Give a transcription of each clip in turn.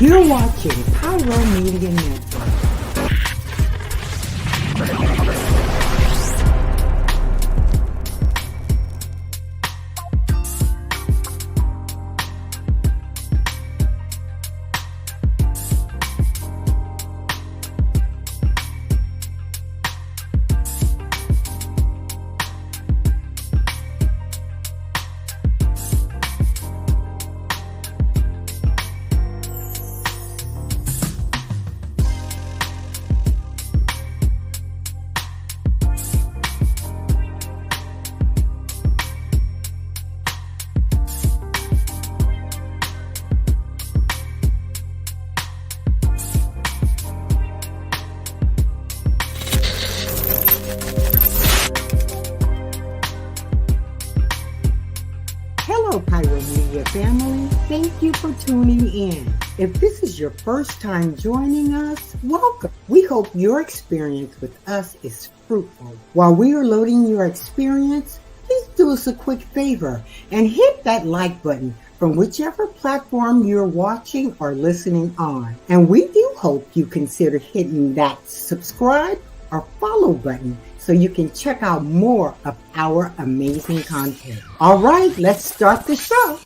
You're watching Pyro Media Network. Hello, Pyro Media family. Thank you for tuning in. If this is your first time joining us, welcome. We hope your experience with us is fruitful. While we are loading your experience, please do us a quick favor and hit that like button from whichever platform you're watching or listening on. And we do hope you consider hitting that subscribe or follow button so you can check out more of our amazing content. All right, let's start the show.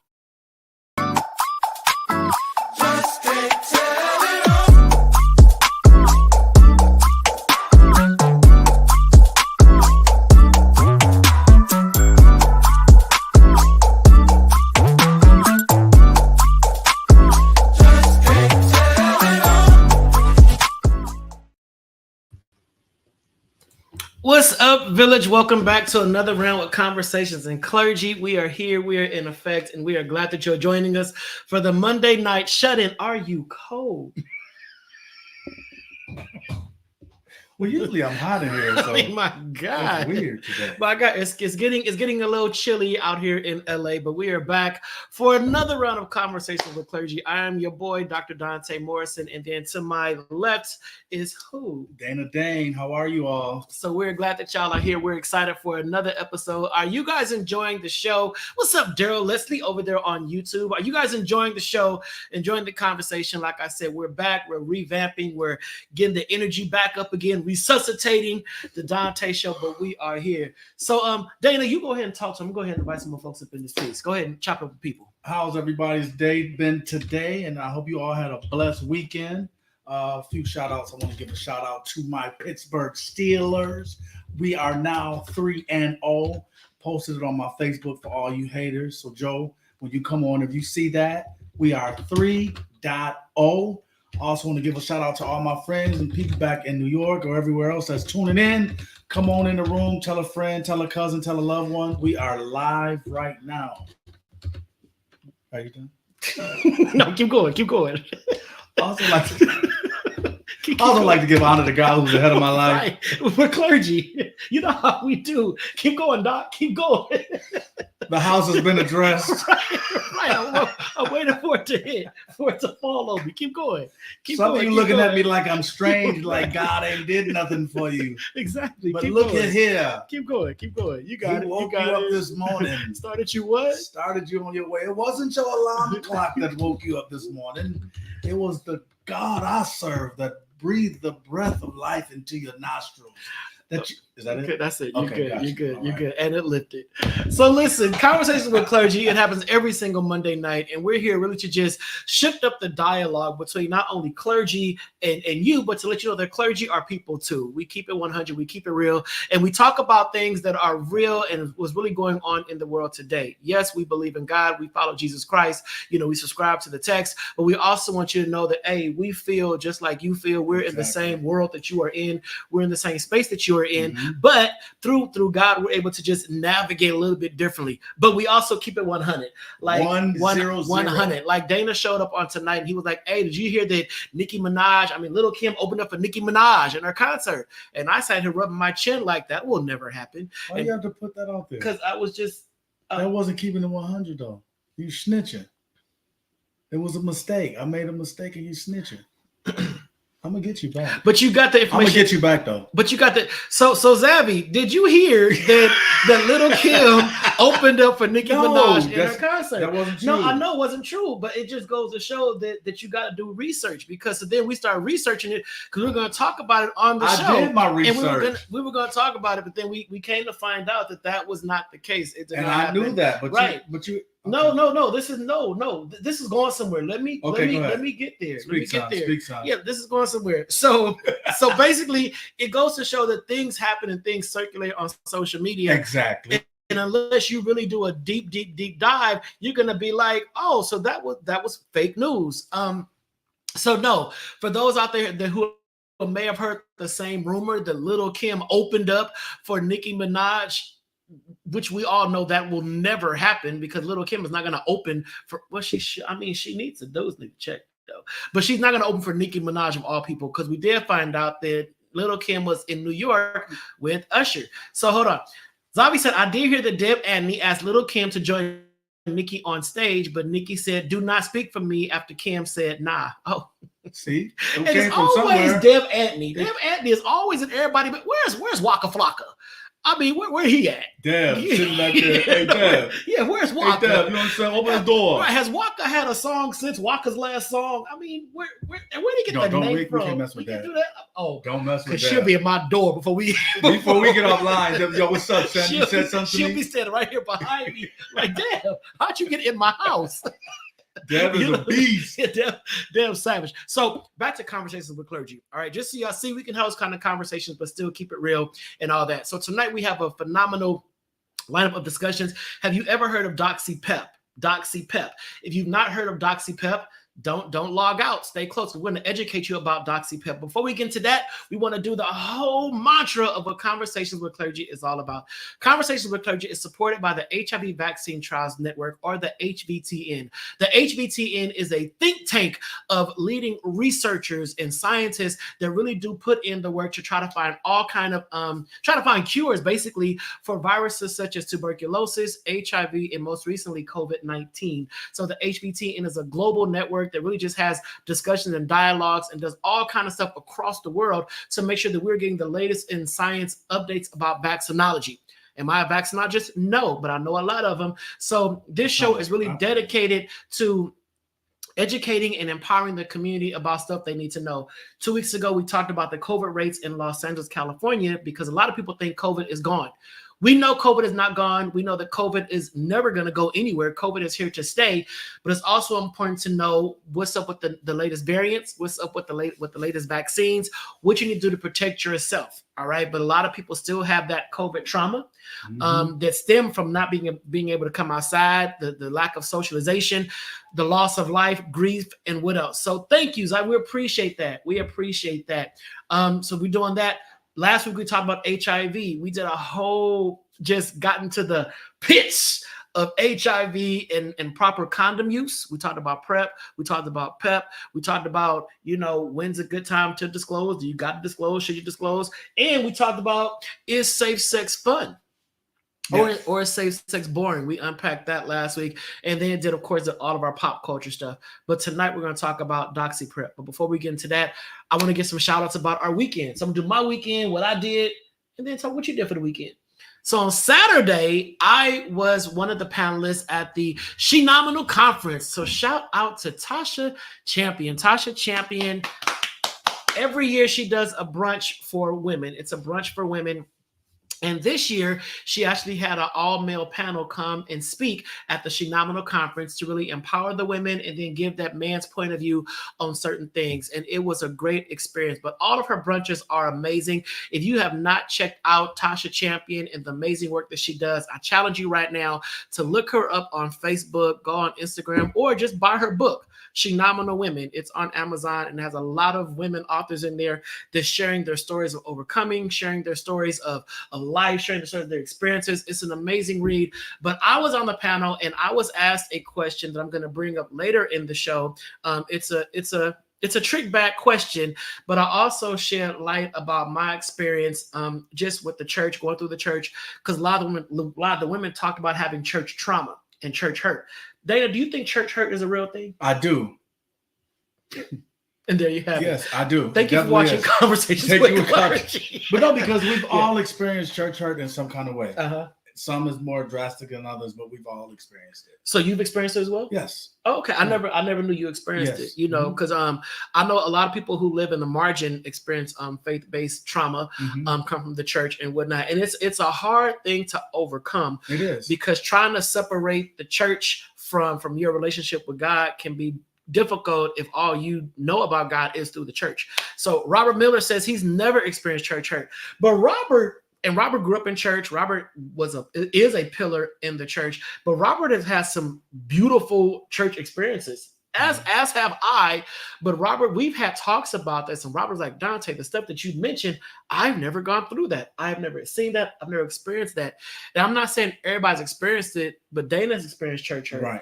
What's up, Village? Welcome back to another round with Conversations in Clergy. We are here, we are in effect, and we are glad that you're joining us for the Monday night shut-in. Are you cold? Well, usually I'm hot in here, so I mean, my God, it's weird today. My God, it's getting a little chilly out here in LA, but we are back for another round of Conversations with Clergy. I am your boy, Dr. Donta Morrison, and then to my left is who? Dana Dane, how are you all? So we're glad that y'all are here. We're excited for another episode. Are you guys enjoying the show? What's up, Daryl Leslie over there on YouTube? Are you guys enjoying the show, enjoying the conversation? Like I said, we're back, we're revamping, we're getting the energy back up again, resuscitating the Donta Show, but we are here. So Dana, you go ahead and talk to them. Go ahead and invite some more folks up in this piece. Go ahead and chop up with people. How's everybody's day been today? And I hope you all had a blessed weekend. A few shout outs. I want to give a shout out to my Pittsburgh Steelers. We are now 3-0. Posted it on my Facebook for all you haters. So Joe, when you come on, if you see that, we are 3-0. Also want to give a shout out to all my friends and people back in New York or everywhere else that's tuning in. Come on in the room, tell a friend, tell a cousin, tell a loved one. We are live right now. Are you done? No, keep going. Also like to give honor to God who's ahead of my life. Right. We're clergy. You know how we do. Keep going, Doc. Keep going. The house has been addressed. Right. I'm waiting for it to hit, for it to fall on me. Keep going. Some of you looking at me like I'm strange, like God ain't did nothing for you. Exactly. But keep look going. at here. Up. Keep going. You got he it. Woke you up this morning. Started you what? Started you on your way. It wasn't your alarm clock that woke you up this morning. It was the God I serve that breathed the breath of life into your nostrils. Is that it? That's it. Okay, You're good. All You're right. good. And it lifted. So listen, Conversations with Clergy, it happens every single Monday night. And we're here really to just shift up the dialogue between not only clergy and you, but to let you know that clergy are people too. We keep it 100. We keep it real. And we talk about things that are real and what's really going on in the world today. Yes, we believe in God. We follow Jesus Christ. You know, we subscribe to the text. But we also want you to know that, hey, we feel just like you feel. We're in the same world that you are in. We're in the same space that you are in. Mm-hmm. But through God, we're able to just navigate a little bit differently. But we also keep it 100. Like 100. Like Dana showed up on tonight and he was like, hey, did you hear that Lil' Kim opened up for Nicki Minaj in her concert? And I sat here rubbing my chin like that will never happen. Why you have to put that out there? Because I was just... that wasn't keeping it 100 though. You snitching. It was a mistake. I made a mistake and you snitching. I'm gonna get you back. But you got the information. I'm gonna get you back though. But you got the so Zavi, did you hear that Little Kim opened up for Nicki Minaj in her concert? That wasn't true. No, I know it wasn't true, but it just goes to show that you got to do research, because then we start researching it because we're going to talk about it on the show. I did my research. And we were going to talk about it, but then we came to find out that was not the case. It did and not I happen. knew that, but right. you. Okay. No. This is going somewhere. Let me get there. Speak time. Yeah, this is going somewhere. So basically, it goes to show that things happen and things circulate on social media. Exactly. And unless you really do a deep dive, you're gonna be like, oh, so that was fake news. So no, for those out there who may have heard the same rumor that Little Kim opened up for Nicki Minaj, which we all know that will never happen, because Little Kim is not going to open for she needs a nose check though, but she's not going to open for Nicki Minaj of all people, because we did find out that Little Kim was in New York with Usher. So hold on. Zavi said, I did hear that Deb Anthony asked Little Kim to join Nicki on stage, but Nicki said, do not speak for me, after Kim said, nah. Oh, see, and it's always Deb Anthony. Deb Anthony is always in everybody, but where's Waka Flocka? I mean, where he at? Deb, sitting back there. Hey, Deb. Yeah, where's Waka? Hey, Deb, you know what I'm saying? Open the door. Right, has Waka had a song since Waka's last song? I mean, where did he get that name from? We can't mess with that. Do that. Oh, don't mess with that. Because she'll be at my door before we get offline. Yo, what's up, son? You said something to me? She'll be standing right here behind me. Like, Deb, how'd you get in my house? Deb is a beast. Deb savage. So back to conversations with clergy. All right, just so y'all see, we can host kind of conversations, but still keep it real and all that. So tonight we have a phenomenal lineup of discussions. Have you ever heard of Doxy Pep? Doxy Pep. If you've not heard of Doxy Pep, don't log out. Stay close. We're going to educate you about Doxy Pep. Before we get into that, we want to do the whole mantra of what Conversations with Clergy is all about. Conversations with Clergy is supported by the HIV Vaccine Trials Network, or the HVTN. The HVTN is a think tank of leading researchers and scientists that really do put in the work to try to find cures, basically, for viruses such as tuberculosis, HIV, and most recently COVID-19. So the HVTN is a global network that really just has discussions and dialogues and does all kind of stuff across the world to make sure that we're getting the latest in science updates about vaccinology. Am I a vaccinologist? No, but I know a lot of them. So this show is really dedicated to educating and empowering the community about stuff they need to know. 2 weeks ago, we talked about the COVID rates in Los Angeles, California, because a lot of people think COVID is gone. We know COVID is not gone. We know that COVID is never going to go anywhere. COVID is here to stay, but it's also important to know what's up with the latest variants, what's up with the latest vaccines, what you need to do to protect yourself. All right. But a lot of people still have that COVID trauma that stem from not being able to come outside, the lack of socialization, the loss of life, grief, and what else. So thank you, Zai. We appreciate that. So we're doing that. Last week, we talked about HIV. We did a whole, just got into the pits of HIV and proper condom use. We talked about PrEP. We talked about PEP. We talked about, when's a good time to disclose? Do you got to disclose? Should you disclose? And we talked about, is safe sex fun? Yes. Or is safe sex boring? We unpacked that last week. And then did, of course, all of our pop culture stuff. But tonight, we're going to talk about Doxy Prep. But before we get into that, I want to get some shout outs about our weekend. So I'm going to do my weekend, what I did, and then talk what you did for the weekend. So on Saturday, I was one of the panelists at the She Nominal Conference. So shout out to Tasha Champion. Tasha Champion, every year she does a brunch for women. It's a brunch for women. And this year, she actually had an all-male panel come and speak at the She Nominal Conference to really empower the women and then give that man's point of view on certain things. And it was a great experience. But all of her brunches are amazing. If you have not checked out Tasha Champion and the amazing work that she does, I challenge you right now to look her up on Facebook, go on Instagram, or just buy her book, She Nominal Women. It's on Amazon and has a lot of women authors in there that's sharing their stories of overcoming, sharing their stories of life, sharing the stories of their experiences. It's an amazing read. But I was on the panel and I was asked a question that I'm going to bring up later in the show. It's a trick bag question, but I also shed light about my experience just with the church, going through the church, because a lot of the women talked about having church trauma and church hurt. Dana, do you think church hurt is a real thing? I do. And there you have it. Yes, I do. Thank you for watching Conversations with Clergy. But no, because we've all experienced church hurt in some kind of way. Uh-huh. Some is more drastic than others, but we've all experienced it. So you've experienced it as well? Yes. Oh, okay. I never knew you experienced it. You know, because I know a lot of people who live in the margin experience faith-based trauma, come from the church and whatnot, and it's a hard thing to overcome. It is, because trying to separate the church from your relationship with God can be difficult if all you know about God is through the church. So Robert Miller says he's never experienced church hurt, but Robert grew up in church. Robert is a pillar in the church, but Robert has had some beautiful church experiences, as have I. But Robert, we've had talks about this, and Robert's like, Donta, the stuff that you mentioned, I've never gone through that. I've never seen that. I've never experienced that. And I'm not saying everybody's experienced it, but Dana's experienced church hurt. Right.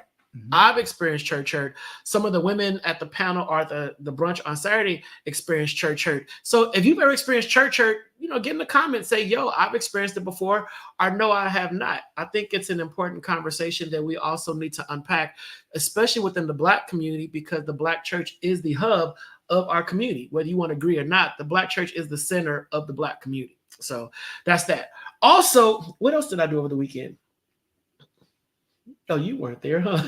I've experienced church hurt. Some of the women at the panel or the brunch on Saturday experienced church hurt. So if you've ever experienced church hurt, get in the comments, say, yo, I've experienced it before, or no, I have not. I think it's an important conversation that we also need to unpack, especially within the Black community, because the Black church is the hub of our community. Whether you want to agree or not, the Black church is the center of the Black community. So that's that. Also, what else did I do over the weekend? Oh, you weren't there, huh?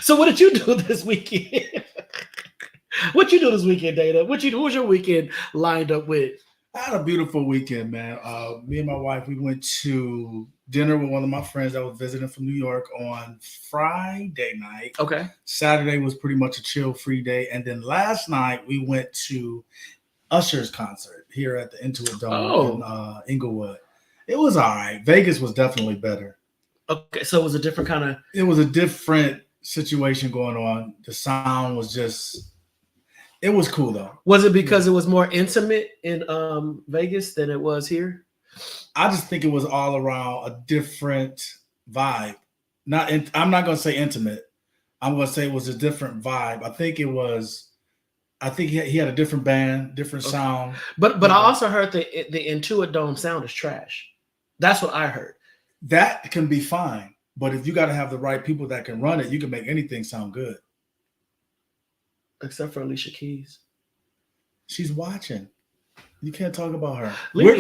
So what did you do this weekend? What you do this weekend, Dana? What was your weekend lined up with? I had a beautiful weekend, man. Me and my wife, we went to dinner with one of my friends that was visiting from New York on Friday night. Okay. Saturday was pretty much a chill, free day. And then last night, we went to Usher's concert here at the Intuit Dome in Inglewood. It was all right. Vegas was definitely better. Okay, so it was a different kind of... It was a different situation going on. The sound was just... It was cool, though. Was it because it was more intimate in Vegas than it was here? I just think it was all around a different vibe. I'm not going to say intimate. I'm going to say it was a different vibe. I think he had a different band, different sound. But I also heard the Intuit Dome sound is trash. That's what I heard. That can be fine, but if you got to have the right people that can run it, you can make anything sound good. Except for Alicia Keys. She's watching. You can't talk about her. I'm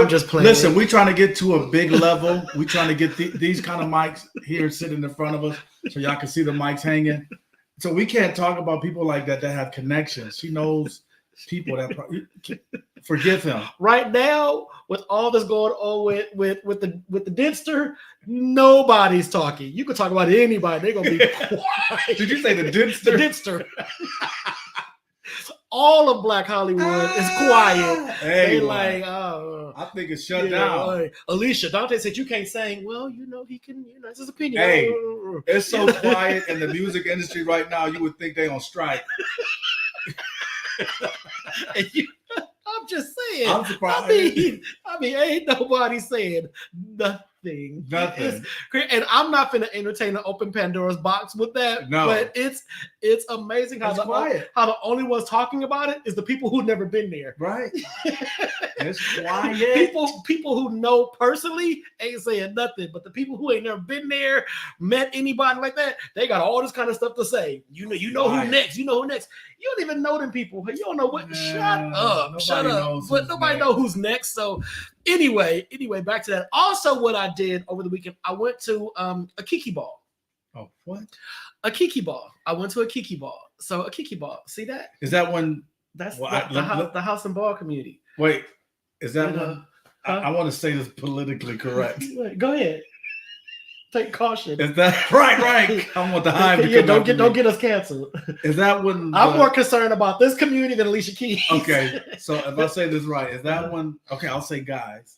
just playing. Listen, we're trying to get to a big level. We're trying to get these kind of mics here sitting in front of us so y'all can see the mics hanging. So we can't talk about people like that have connections. She knows people that forgive him. Right now, with all this going on with the Dentster, nobody's talking. You can talk about anybody. They're gonna be quiet. Did you say the Dentster? The Dentster. All of Black Hollywood is quiet. Hey, I think it's shut down. Alicia, Donta said you can't sing. Well, he can. It's his opinion. Hey, it's so quiet in the music industry right now. You would think they on strike. I'm just saying. I'm surprised. I mean, ain't nobody saying nothing. Nothing. And I'm not finna entertain an open Pandora's box with that. No. But it's amazing how the only ones talking about it is the people who've never been there. Right. It's quiet. People who know personally ain't saying nothing, but the people who ain't never been there, met anybody like that, they got all this kind of stuff to say. You know who next. You know who next. You don't even know them people. You don't know what. Shut up. But nobody knows who's next. So anyway, back to that. Also, what I did over the weekend, I went to a Kiki ball. Oh, what? A Kiki ball. I went to a Kiki ball. So a Kiki ball. See that? Is that when? That's the house and ball community. Wait, is that when? I want to say this politically correct. Go ahead. Take caution. Is that right? I want the Heim to come don't get us canceled. Is that when? I'm more concerned about this community than Alicia Keys. Okay, so if I say this right, is that when? Okay, I'll say guys.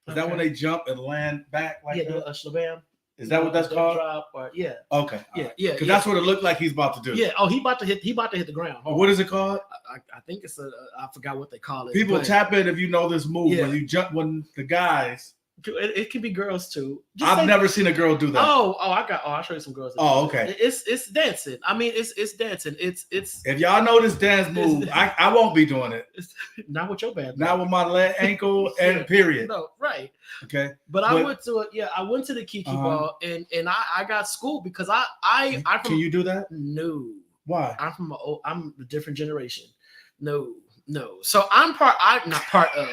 Is that when they jump and land back like that? Yeah, shabam. Is that what that's called? Drop or, yeah. Okay. Yeah. Because that's what it looked like he's about to do. Yeah. Oh, he about to hit the ground. What is it called? I think it's I forgot what they call it. People tap in if you know this move when you jump when the guys. It can be girls too. I've never seen a girl do that. I'll show you some girls. Okay. It's dancing. I mean, it's dancing. It's. If y'all know this dance move, I won't be doing it. Not with your band. Not with my leg, ankle, and period. No, right. Okay. But I went to I went to the Kiki ball and I got schooled because I can you do that? No. Why? I'm a different generation. No. So I'm not part of.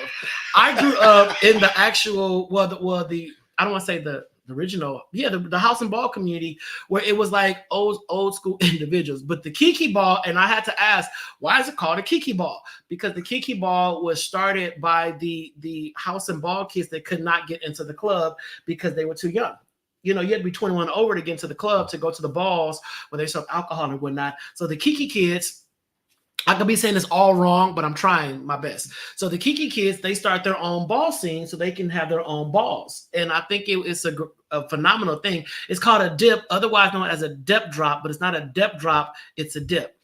I grew up in the actual, I don't want to say the original, the house and ball community where it was like old school individuals. But the Kiki ball, and I had to ask, why is it called a Kiki ball? Because the Kiki ball was started by the house and ball kids that could not get into the club because they were too young. You had to be 21 over to get into the club to go to the balls where they serve alcohol and whatnot. So the Kiki kids, I could be saying this all wrong, but I'm trying my best. So the Kiki kids, they start their own ball scene so they can have their own balls. And I think it's a phenomenal thing. It's called a dip, otherwise known as a dep drop, but it's not a dep drop, it's a dip.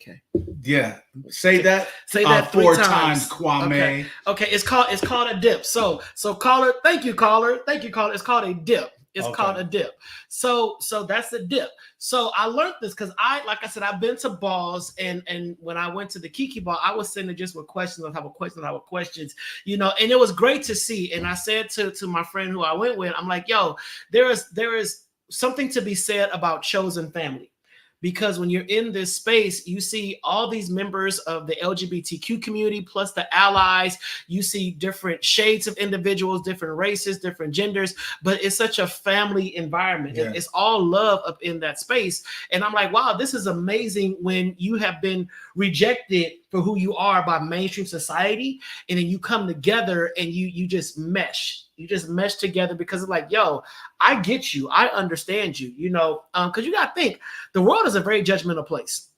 Okay. Yeah. Say that 4 times, Kwame. Okay. It's called a dip. So caller, thank you, caller. It's called a dip. It's called a dip. So that's a dip. So I learned this because like I said, I've been to balls, and when I went to the Kiki ball, I was sitting there just with questions on top of questions, and it was great to see. And I said to my friend who I went with, I'm like, yo, there is something to be said about chosen family. Because when you're in this space, you see all these members of the LGBTQ community, plus the allies. You see different shades of individuals, different races, different genders, but it's such a family environment. Yeah. It's all love up in that space. And I'm like, wow, this is amazing when you have been rejected for who you are by mainstream society. And then you come together and you just mesh. You just mesh together because it's like, yo, I get you. I understand you, because you got to think the world is a very judgmental place.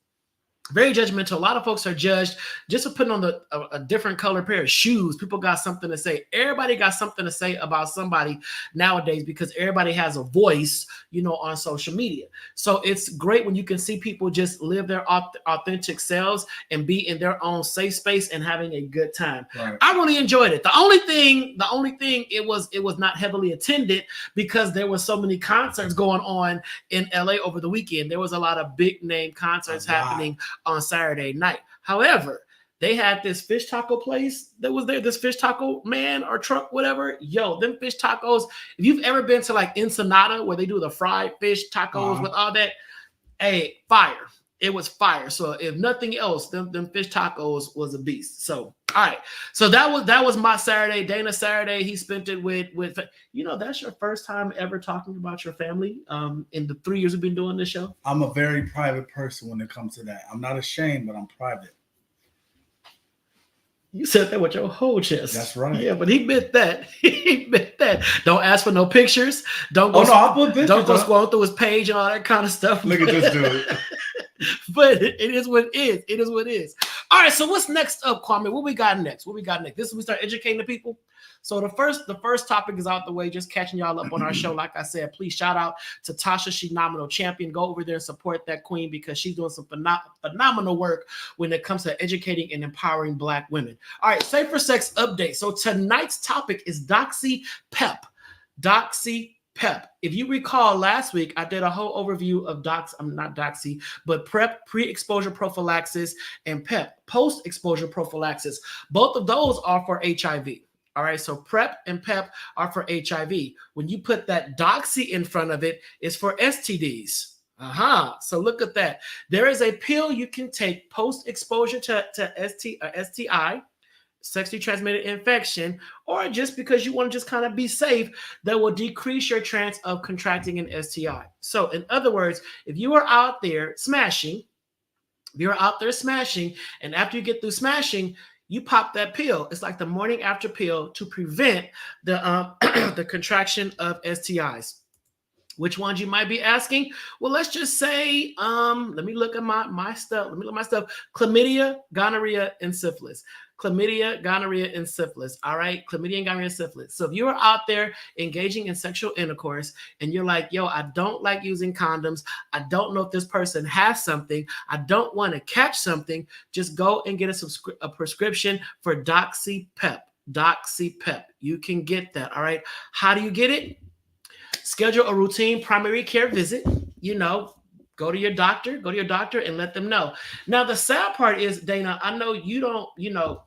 Very judgmental. A lot of folks are judged just for putting on a different color pair of shoes. People got something to say. Everybody got something to say about somebody nowadays because everybody has a voice, on social media. So it's great when you can see people just live their authentic selves and be in their own safe space and having a good time. Right. I really enjoyed it. The only thing it was not heavily attended because there were so many concerts going on in LA over the weekend. There was a lot of big name concerts happening on Saturday night. However, they had this fish taco place that was there, this fish taco man or truck, whatever. Yo, them fish tacos, if you've ever been to like Ensenada where they do the fried fish tacos with all that, hey, fire. It was fire. So if nothing else, them fish tacos was a beast. So, all right. So that was my Saturday. Dana's Saturday. He spent it with that's your first time ever talking about your family in the 3 years we've been doing this show. I'm a very private person when it comes to that. I'm not ashamed, but I'm private. You said that with your whole chest. That's right. Yeah, but he meant that. He meant that. Don't ask for no pictures. Don't go. I'll put pictures. Don't go scrolling through his page and all that kind of stuff. Look at this dude. But it is what it is. It is what it is. All right. So what's next up, Kwame? What we got next? This is we start educating the people. So the first topic is out the way. Just catching y'all up on our show. Like I said, please shout out to Tasha. She's nominal champion. Go over there and support that queen because she's doing some phenomenal work when it comes to educating and empowering Black women. All right, Safer Sex update. So tonight's topic is Doxy Pep. Doxy Pep. If you recall last week, I did a whole overview of PrEP, pre-exposure prophylaxis, and PEP, post-exposure prophylaxis. Both of those are for HIV. All right, so PrEP and PEP are for HIV. When you put that Doxy in front of it, it's for STDs. So look at that. There is a pill you can take post-exposure to STI, sexually transmitted infection, or just because you want to just kind of be safe, that will decrease your chance of contracting an STI. So in other words, if you are out there smashing, and after you get through smashing, you pop that pill. It's like the morning after pill to prevent the the contraction of STIs. Which ones you might be asking? Well, let's just say, let me look at my stuff. Chlamydia, gonorrhea, and syphilis. Chlamydia, gonorrhea, and syphilis. All right, chlamydia and gonorrhea, syphilis. So if you are out there engaging in sexual intercourse and you're like, yo, I don't like using condoms. I don't know if this person has something. I don't want to catch something. Just go and get a prescription for Doxy Pep. Doxy Pep. You can get that. All right. How do you get it? Schedule a routine primary care visit. Go to your doctor and let them know. Now, the sad part is, Dana, I know you don't,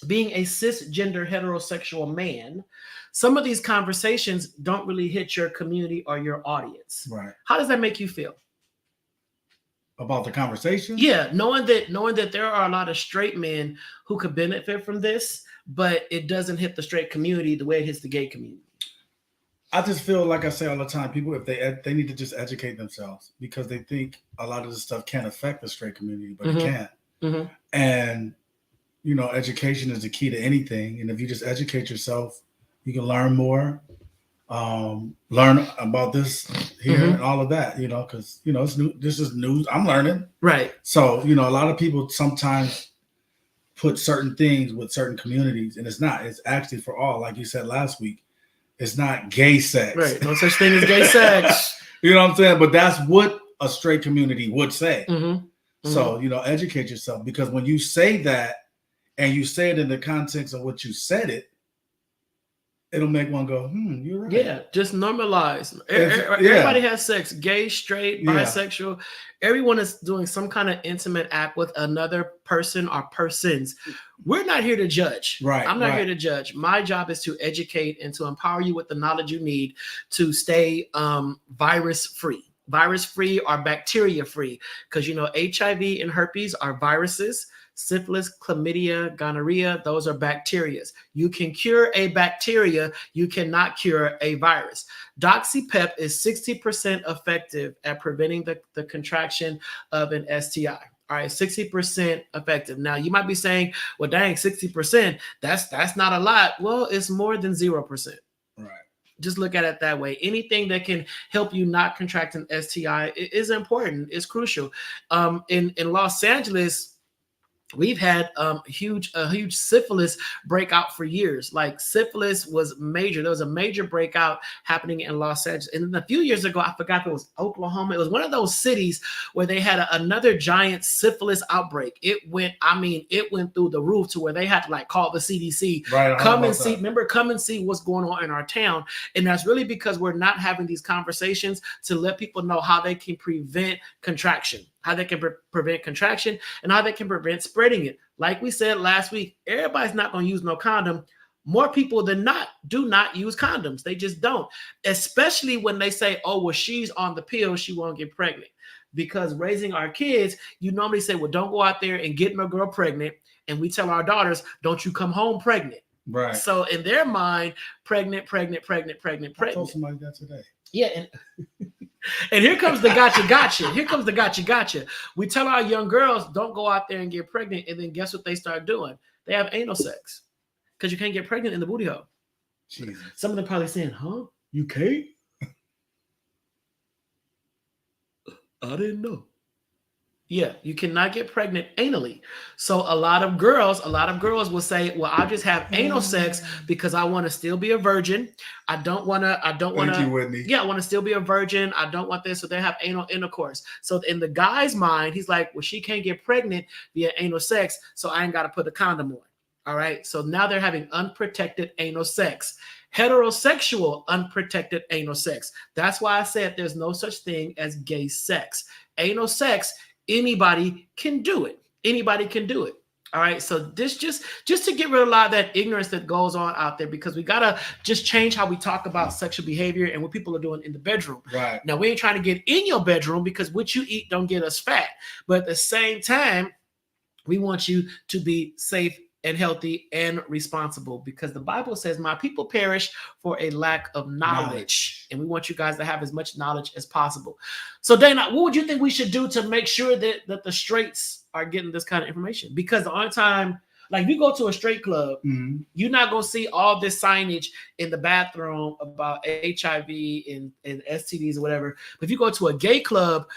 being a cisgender heterosexual man, some of these conversations don't really hit your community or your audience. Right. How does that make you feel? about the conversation. Yeah, knowing that there are a lot of straight men who could benefit from this, but it doesn't hit the straight community the way it hits the gay community. I just feel like I say all the time, people, if they need to just educate themselves, because they think a lot of this stuff can't affect the straight community, but it can. Mm-hmm. And education is the key to anything. And if you just educate yourself, you can learn more, learn about this here and all of that. Because it's new. This is news. I'm learning, right? So a lot of people sometimes put certain things with certain communities, and it's not. It's actually for all. Like you said last week. It's not gay sex. Right. No such thing as gay sex. You know what I'm saying? But that's what a straight community would say. Mm-hmm. So, educate yourself, because when you say that and you say it in the context of what you said it, it'll make one go, you're right. Yeah, just normalize. Everybody has sex, gay, straight, bisexual. Everyone is doing some kind of intimate act with another person or persons. We're not here to judge. Right. I'm not here to judge. My job is to educate and to empower you with the knowledge you need to stay virus-free. Virus-free or bacteria-free. Because, HIV and herpes are viruses. Syphilis, chlamydia, gonorrhea, those are bacteria. You can cure a bacteria, you cannot cure a virus. Doxypep is 60% effective at preventing the contraction of an STI. All right, 60% effective. Now, you might be saying, well, dang, 60%, that's not a lot. Well, it's more than 0%. Right. Just look at it that way. Anything that can help you not contract an STI is important, it's crucial. In Los Angeles, we've had a huge syphilis breakout for years. Like, syphilis was major. There was a major breakout happening in Los Angeles. And then a few years ago, I forgot if it was Oklahoma. It was one of those cities where they had another giant syphilis outbreak. It went through the roof to where they had to call the CDC. Right. Come and see. Remember, come and see what's going on in our town. And that's really because we're not having these conversations to let people know how they can prevent contraction. How they can prevent contraction and how they can prevent spreading it. Like we said last week, everybody's not going to use no condom. More people than not do not use condoms. They just don't, especially when they say, oh, well, she's on the pill, she won't get pregnant. Because raising our kids, you normally say, well, don't go out there and get no girl pregnant. And we tell our daughters, don't you come home pregnant. Right. So in their mind, pregnant. I told somebody that today. Yeah. And here comes the gotcha. Here comes the gotcha. We tell our young girls, don't go out there and get pregnant. And then guess what they start doing? They have anal sex because you can't get pregnant in the booty hole. Jesus. Some of them probably saying, huh? You can't? I didn't know. Yeah, you cannot get pregnant anally. So a lot of girls will say, well, I'll just have anal sex because I want to still be a virgin. I don't want to. Thank you, Whitney. Yeah, I want to still be a virgin. I don't want this. So they have anal intercourse. So in the guy's mind, he's like, well, she can't get pregnant via anal sex, so I ain't got to put a condom on. All right. So now they're having unprotected anal sex. Heterosexual unprotected anal sex. That's why I said there's no such thing as gay sex. Anal sex, anybody can do it. Anybody can do it. All right. So this just to get rid of a lot of that ignorance that goes on out there, because we got to just change how we talk about sexual behavior and what people are doing in the bedroom. Right. Now, we ain't trying to get in your bedroom because what you eat don't get us fat. But at the same time, we want you to be safe and healthy and responsible, because the Bible says my people perish for a lack of knowledge. And we want you guys to have as much knowledge as possible. So Dana, what would you think we should do to make sure that the straights are getting this kind of information? Because the only time, like, if you go to a straight club, you're not going to see all this signage in the bathroom about HIV and STDs or whatever. But if you go to a gay club,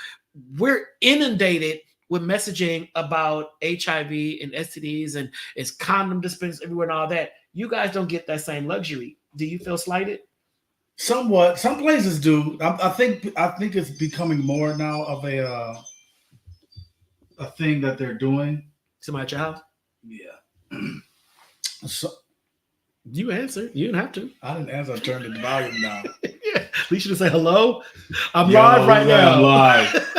we're inundated with messaging about HIV and STDs, and it's condom dispensers everywhere and all that. You guys don't get that same luxury. Do you feel slighted? Somewhat. Some places do. I think it's becoming more now of a thing that they're doing. Somebody at your house? Yeah. So you answer. You didn't have to. I didn't answer. I turned the volume down. Yeah. We should have said hello. I'm live right now. I'm live.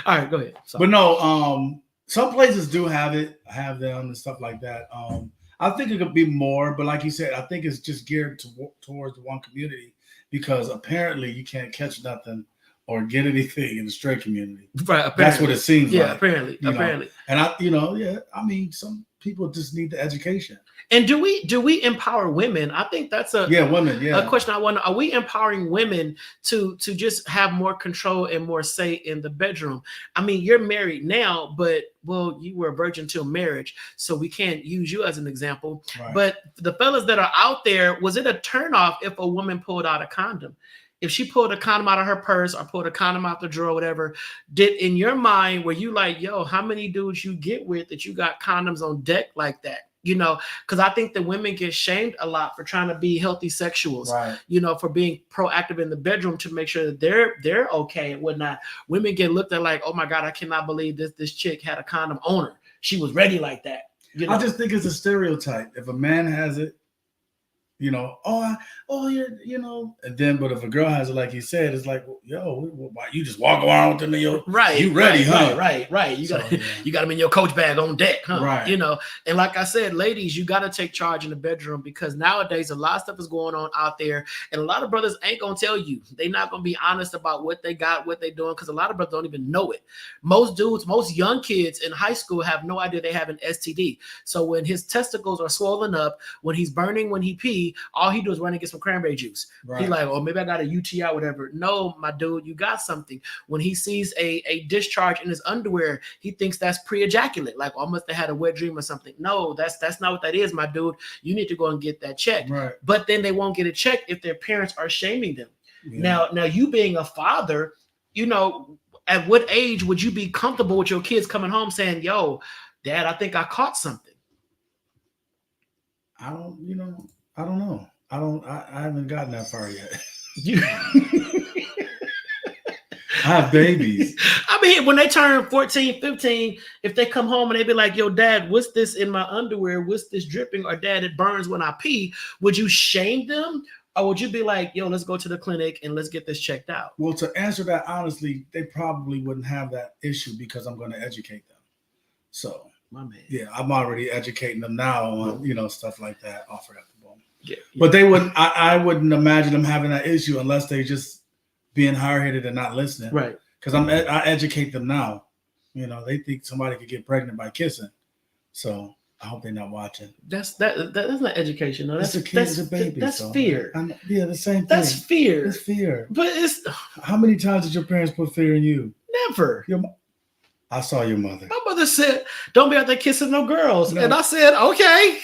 All right, go ahead. Sorry. But no, some places do have them and stuff like that. I think it could be more, but like you said, I think it's just geared towards one community, because apparently you can't catch nothing or get anything in the straight community. Right. Apparently. That's what it seems like. Yeah, apparently. And I mean, some people just need the education. And do we empower women? I think that's women. Yeah, a question I wonder. Are we empowering women to just have more control and more say in the bedroom? I mean, you're married now, but you were a virgin till marriage, so we can't use you as an example. Right. But the fellas that are out there, was it a turnoff if a woman pulled out a condom? If she pulled a condom out of her purse or pulled a condom out the drawer, whatever, did in your mind were you like, yo, how many dudes you get with that you got condoms on deck like that? Because I think that women get shamed a lot for trying to be healthy sexuals, right. For being proactive in the bedroom to make sure that they're okay and whatnot. Women get looked at like, oh my God, I cannot believe this chick had a condom on her. She was ready like that. I just think it's a stereotype. If a man has it, and then, but if a girl has it, like you said, it's like, why you just walk around with them in your, right? You ready, huh? Right. You got them in your coach bag on deck, huh? Right. And like I said, ladies, you got to take charge in the bedroom because nowadays a lot of stuff is going on out there, and a lot of brothers ain't gonna tell you. They're not gonna be honest about what they got, what they doing, because a lot of brothers don't even know it. Most young kids in high school have no idea they have an STD. So when his testicles are swollen up, when he's burning, when he pees, all he do is run and get some cranberry juice. Right. He like, maybe I got a UTI, whatever. No, my dude, you got something. When he sees a discharge in his underwear, he thinks that's pre-ejaculate. Like, I must have had a wet dream or something. No, that's not what that is, my dude. You need to go and get that checked. Right. But then they won't get it checked if their parents are shaming them. Yeah. Now you being a father, at what age would you be comfortable with your kids coming home saying, yo, Dad, I think I caught something? I don't know. I haven't gotten that far yet. I have babies. I mean, when they turn 14, 15, if they come home and they be like, yo, Dad, what's this in my underwear? What's this dripping? Or Dad, it burns when I pee. Would you shame them? Or would you be like, yo, let's go to the clinic and let's get this checked out? Well, to answer that honestly, they probably wouldn't have that issue because I'm going to educate them. So, my man. Yeah, I'm already educating them now on, stuff like that. Offer that. Yeah. But they wouldn't. I wouldn't imagine them having that issue unless they just being hard-headed and not listening. Right. Because I educate them now. They think somebody could get pregnant by kissing. So I hope they're not watching. That's not education. No, that's a kid, a baby. That's fear. The same thing. That's fear. It's fear. But it's how many times did your parents put fear in you? Never. I saw your mother. My mother said, don't be out there kissing no girls. No. And I said, okay.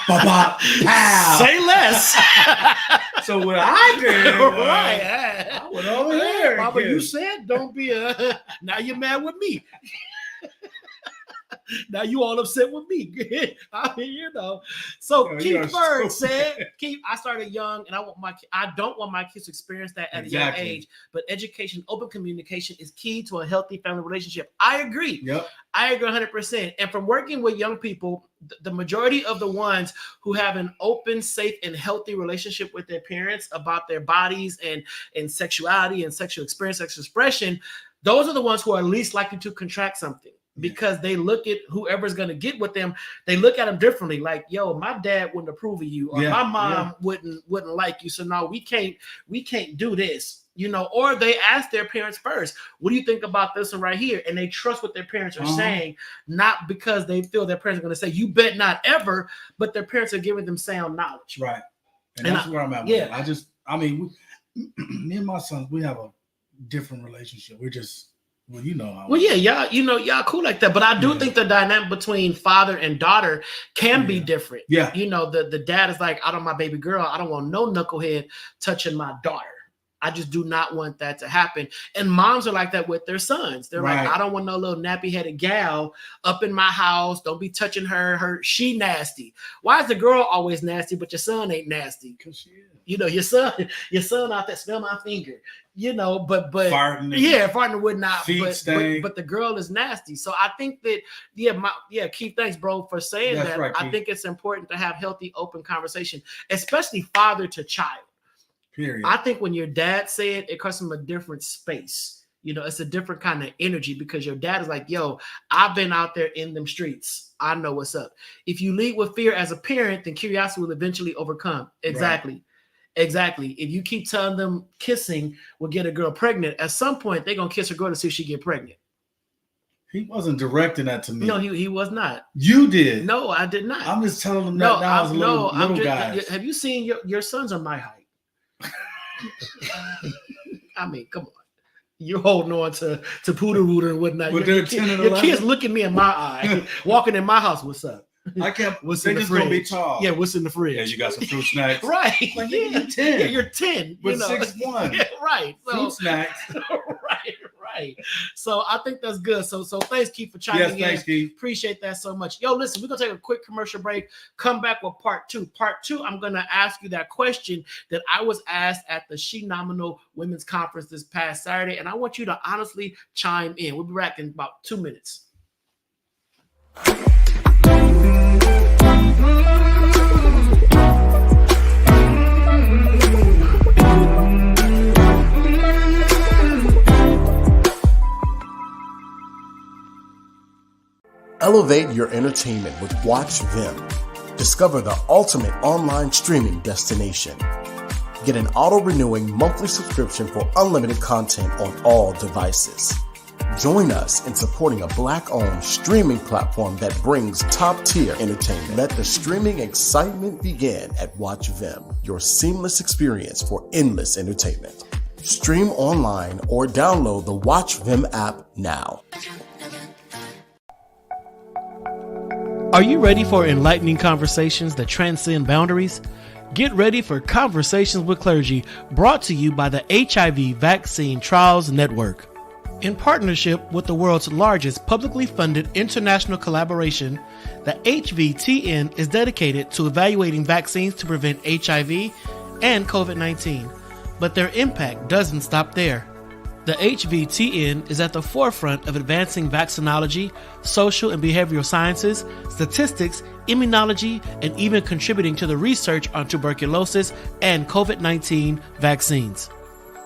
Pow. Say less. So what I did, right. I went over there. Papa, you said don't be now you're mad with me. Now you all upset with me. I mean, So Keith Bird said, I started young and I don't want my kids to experience that at a young age. But education, open communication is key to a healthy family relationship. I agree. Yep. I agree 100%. And from working with young people, the majority of the ones who have an open, safe, and healthy relationship with their parents about their bodies and sexuality and sexual experience, sexual expression, those are the ones who are least likely to contract something. Because they look at whoever's going to get with them, they look at them differently. Like, yo, my dad wouldn't approve of you, or my mom wouldn't like you. So no, we can't do this, or they ask their parents first, what do you think about this one right here? And they trust what their parents are saying, not because they feel their parents are going to say, you bet not ever, but their parents are giving them sound knowledge. Right. And that's where I'm at. Yeah. Me and my sons, we have a different relationship. We're just, y'all cool like that. But I do think the dynamic between father and daughter can be different. Yeah. The dad is like, I don't want my baby girl. I don't want no knucklehead touching my daughter. I just do not want that to happen. And moms are like that with their sons. They're like, I don't want no little nappy-headed gal up in my house. Don't be touching her. She nasty. Why is the girl always nasty, but your son ain't nasty? Because she is. Your son out there, smell my finger. But farting, farting would not. But the girl is nasty. So I think that Keith, thanks, bro, for saying that. Right, I think it's important to have healthy, open conversation, especially father to child. Period. I think when your dad said it comes from a different space. It's a different kind of energy because your dad is like, yo, I've been out there in them streets. I know what's up. If you lead with fear as a parent, then curiosity will eventually overcome. Exactly. Right. Exactly. If you keep telling them kissing will get a girl pregnant, at some point they're gonna kiss her girl to see if she get pregnant. He wasn't directing that to me. No, he was not. You did. No, I did not. I'm just telling them that now as little guys. Have you seen your sons are my height? I mean, come on. You're holding on to Pooter Rooter and whatnot. Your kids look at me in my eye, walking in my house. What's up? I can't. What's they in the just fridge? gonna be tall. Yeah, what's in the fridge? Yeah, you got some fruit snacks. Right. Like, yeah. you're 10. Yeah, you're 10. With 6'1". Yeah, right. So, fruit snacks. right. So I think that's good. So thanks, Keith, for chiming in. Thanks, Keith. Appreciate that so much. Yo, listen, we're gonna take a quick commercial break. Come back with part 2. Part 2, I'm gonna ask you that question that I was asked at the She Nominal Women's Conference this past Saturday, and I want you to honestly chime in. We'll be back in about 2 minutes. Elevate your entertainment with Watch Vim. Discover the ultimate online streaming destination. Get an auto-renewing monthly subscription for unlimited content on all devices. Join us in supporting a Black-owned streaming platform that brings top-tier entertainment. Let the streaming excitement begin at Watch Vim, your seamless experience for endless entertainment. Stream online or download the Watch Vim app now. Are you ready for enlightening conversations that transcend boundaries? Get ready for Conversations with Clergy, brought to you by the HIV Vaccine Trials Network. In partnership with the world's largest publicly funded international collaboration, the HVTN is dedicated to evaluating vaccines to prevent HIV and COVID-19, but their impact doesn't stop there. The HVTN is at the forefront of advancing vaccinology, social and behavioral sciences, statistics, immunology, and even contributing to the research on tuberculosis and COVID-19 vaccines.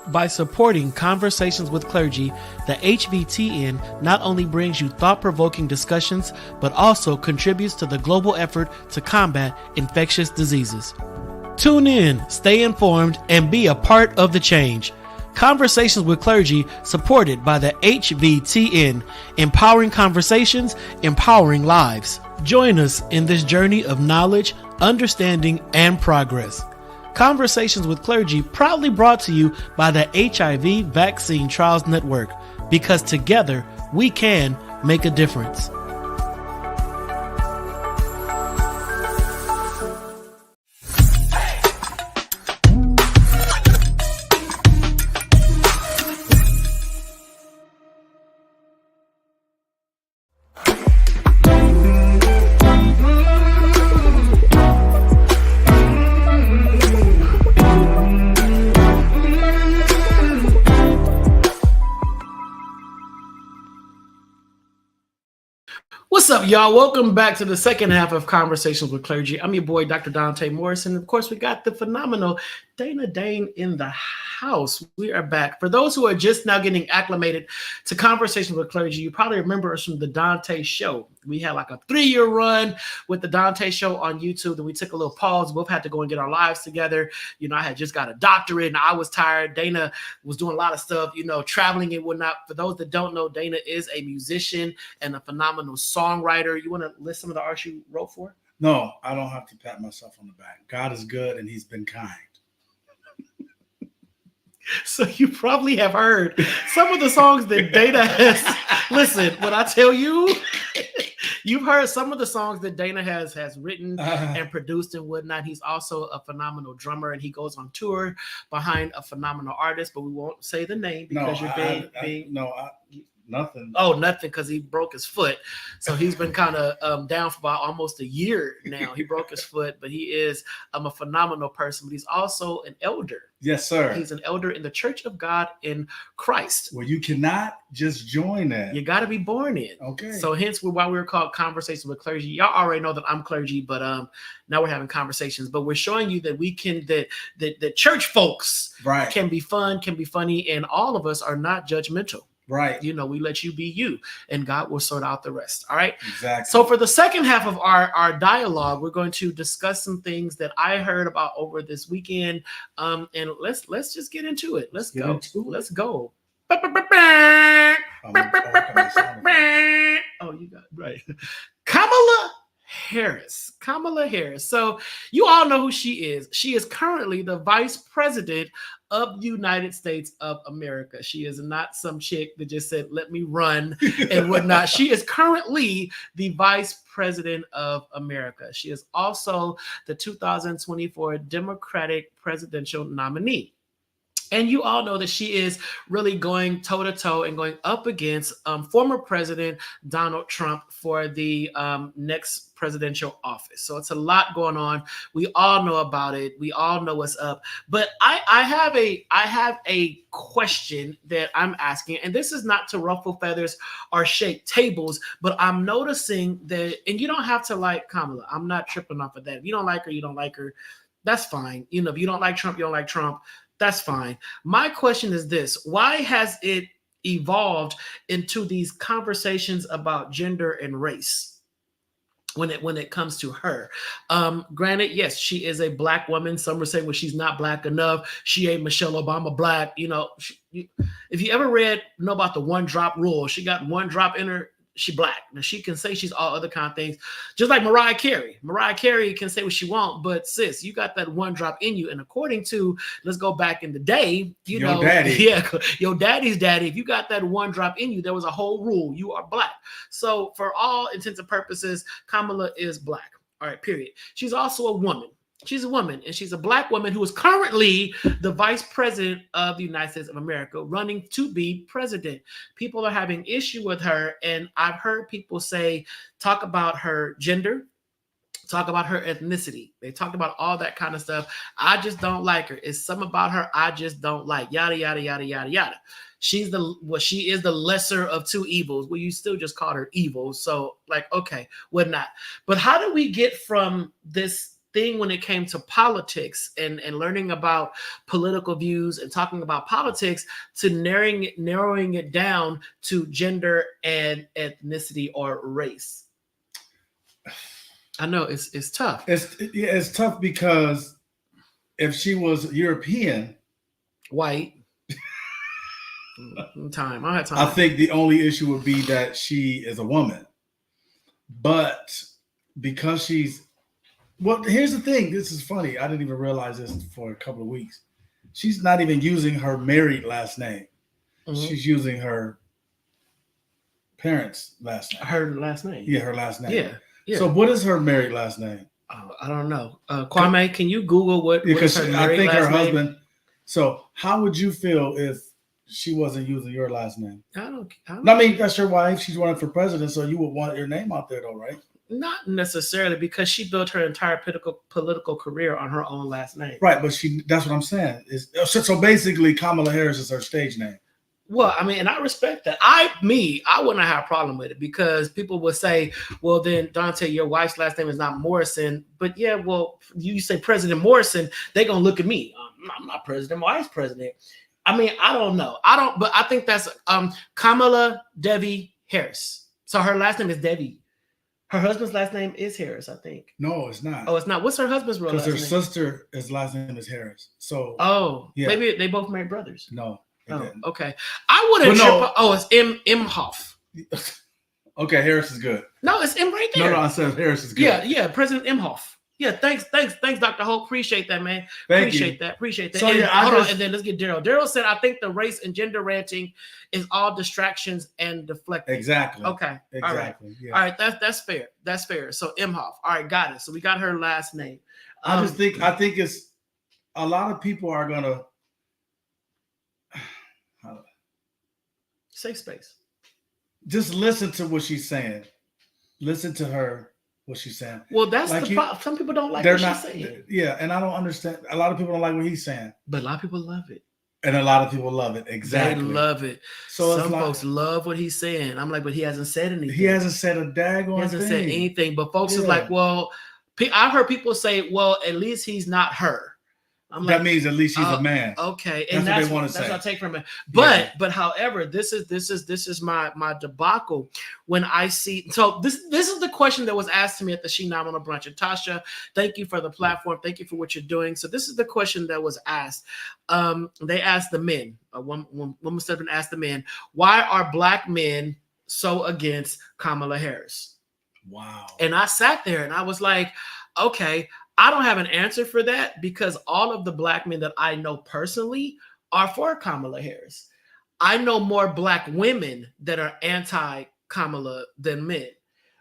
By supporting Conversations with Clergy, the HVTN not only brings you thought-provoking discussions, but also contributes to the global effort to combat infectious diseases. Tune in, stay informed, and be a part of the change. Conversations with Clergy, supported by the HVTN, empowering conversations, empowering lives. Join us in this journey of knowledge, understanding, and progress. Conversations with Clergy, proudly brought to you by the HIV Vaccine Trials Network, because together we can make a difference. What's up, y'all? Welcome back to the second half of Conversations with Clergy. I'm your boy, Dr. Donta Morrison. Of course, we got the phenomenal Dana Dane in the house. We are back. For those who are just now getting acclimated to Conversations with Clergy, you probably remember us from the Donta Show. We had like a 3-year run with the Donta Show on YouTube. Then we took a little pause. We both had to go and get our lives together. You know, I had just got a doctorate and I was tired. Dana was doing a lot of stuff, you know, traveling and whatnot. For those that don't know, Dana is a musician and a phenomenal songwriter. You want to list some of the art you wrote for? No, I don't have to pat myself on the back. God is good and he's been kind. So you probably have heard some of the songs that Dana has. Listen, when I tell you, you've heard some of the songs that Dana has written and produced and whatnot. He's also a phenomenal drummer, and he goes on tour behind a phenomenal artist, but we won't say the name because nothing. Oh, nothing, because he broke his foot. So he's been kind of down for about almost a year now. He broke his foot, but he is a phenomenal person. But he's also an elder. Yes, sir. He's an elder in the Church of God in Christ. Well, you cannot just join that. You got to be born in. Okay. So hence why we were called Conversations with Clergy. Y'all already know that I'm clergy, but now we're having conversations. But we're showing you that we can, that church folks right. can be fun, can be funny, and all of us are not judgmental. Right. You know, we let you be you, and God will sort out the rest. All right. Exactly. So for the second half of our dialogue, we're going to discuss some things that I heard about over this weekend. And let's just get into it. Let's go. Let's go. Oh, you got it. Right. Kamala Harris. So you all know who she is. She is currently the vice president of the United States of America. She is not some chick that just said, let me run and whatnot. She is currently the vice president of America. She is also the 2024 Democratic presidential nominee. And you all know that she is really going toe-to-toe and going up against former President Donald Trump for the next presidential office. So it's a lot going on. We all know about it. We all know what's up. But I have a question that I'm asking, and this is not to ruffle feathers or shake tables, but I'm noticing that, and you don't have to like Kamala. I'm not tripping off of that. If you don't like her, you don't like her. That's fine. You know, if you don't like Trump, you don't like Trump. That's fine. My question is this: why has it evolved into these conversations about gender and race when it comes to her? Granted, yes, she is a Black woman. Some would say, well, she's not Black enough. She ain't Michelle Obama Black. You know, if you ever know about the one drop rule, she got one drop in her. She Black. Now she can say she's all other kind of things, just like Mariah Carey. Mariah Carey can say what she wants, but sis, you got that one drop in you. And according to, let's go back in the day, your daddy's daddy. If you got that one drop in you, there was a whole rule: you are Black. So for all intents and purposes, Kamala is Black. All right, period. She's also a woman. She's a woman, and she's a Black woman who is currently the vice president of the United States of America, running to be president. People are having issue with her, and I've heard people talk about her gender, talk about her ethnicity. They talked about all that kind of stuff. I just don't like her. It's something about her I just don't like. Yada, yada, yada, yada, yada. She is the lesser of two evils. Well, you still just called her evil. So like, okay, what not? But how do we get from this thing when it came to politics and learning about political views and talking about politics to narrowing it down to gender and ethnicity or race? I know it's tough. It's tough because if she was European, white, I don't have time. I think the only issue would be that she is a woman. But because here's the thing. This is funny. I didn't even realize this for a couple of weeks. She's not even using her married last name. Mm-hmm. She's using her parents' last name. Her last name. Yeah, her last name. Yeah. So what is her married last name? Oh, I don't know. Kwame, can you Google what is her married last name? I think her husband. So how would you feel if she wasn't using your last name? I don't. I mean, that's your wife. She's running for president, so you would want your name out there, though, right? Not necessarily, because she built her entire political career on her own last name. Right, but that's what I'm saying. So basically, Kamala Harris is her stage name. Well, I mean, and I respect that. I wouldn't have a problem with it, because people would say, well, then, Donta, your wife's last name is not Morrison. But yeah, well, you say President Morrison, they're going to look at me. I'm not president, my wife's president. I mean, I don't know. But I think that's Kamala Devi Harris. So her last name is Devi. Her husband's last name is Harris, I think. No, it's not. Oh, it's not. What's her husband's real last name? Because her sister's last name is Harris. So. Oh, yeah. Maybe they both married brothers. No. Okay. I wouldn't trip. Oh, it's Imhoff. Okay, Harris is good. No, it's M right there. No, I said Harris is good. Yeah, President Imhoff. Yeah, thanks, Dr. Hope. Appreciate that, man. Appreciate that. So, and then let's get Daryl. Daryl said, I think the race and gender ranting is all distractions and deflecting. Exactly. Okay. Exactly. All right. Yeah. All right. That's fair. That's fair. So Imhoff. All right, got it. So we got her last name. I think it's a lot of people are gonna safe space. Just listen to what she's saying. Listen to her. What she's saying. Well, that's the problem. Some people don't like what she's saying. Yeah, and I don't understand. A lot of people don't like what he's saying. But a lot of people love it. And a lot of people love it. Exactly. They love it. So some folks love what he's saying. I'm like, but he hasn't said anything. He hasn't said a daggone thing. He hasn't said anything. But folks is like, well, I've heard people say, well, at least he's not her. that means at least he's a man. Okay, and that's what they want to say. That's what I take from it. But however, this is my debacle when I see. So this is the question that was asked to me at the She Not on a Brunch. And Tasha, thank you for the platform. Thank you for what you're doing. So this is the question that was asked. They asked the men. One woman said and asked the men, why are Black men so against Kamala Harris? Wow. And I sat there and I was like, okay, I don't have an answer for that because all of the Black men that I know personally are for Kamala Harris. I know more Black women that are anti-Kamala than men.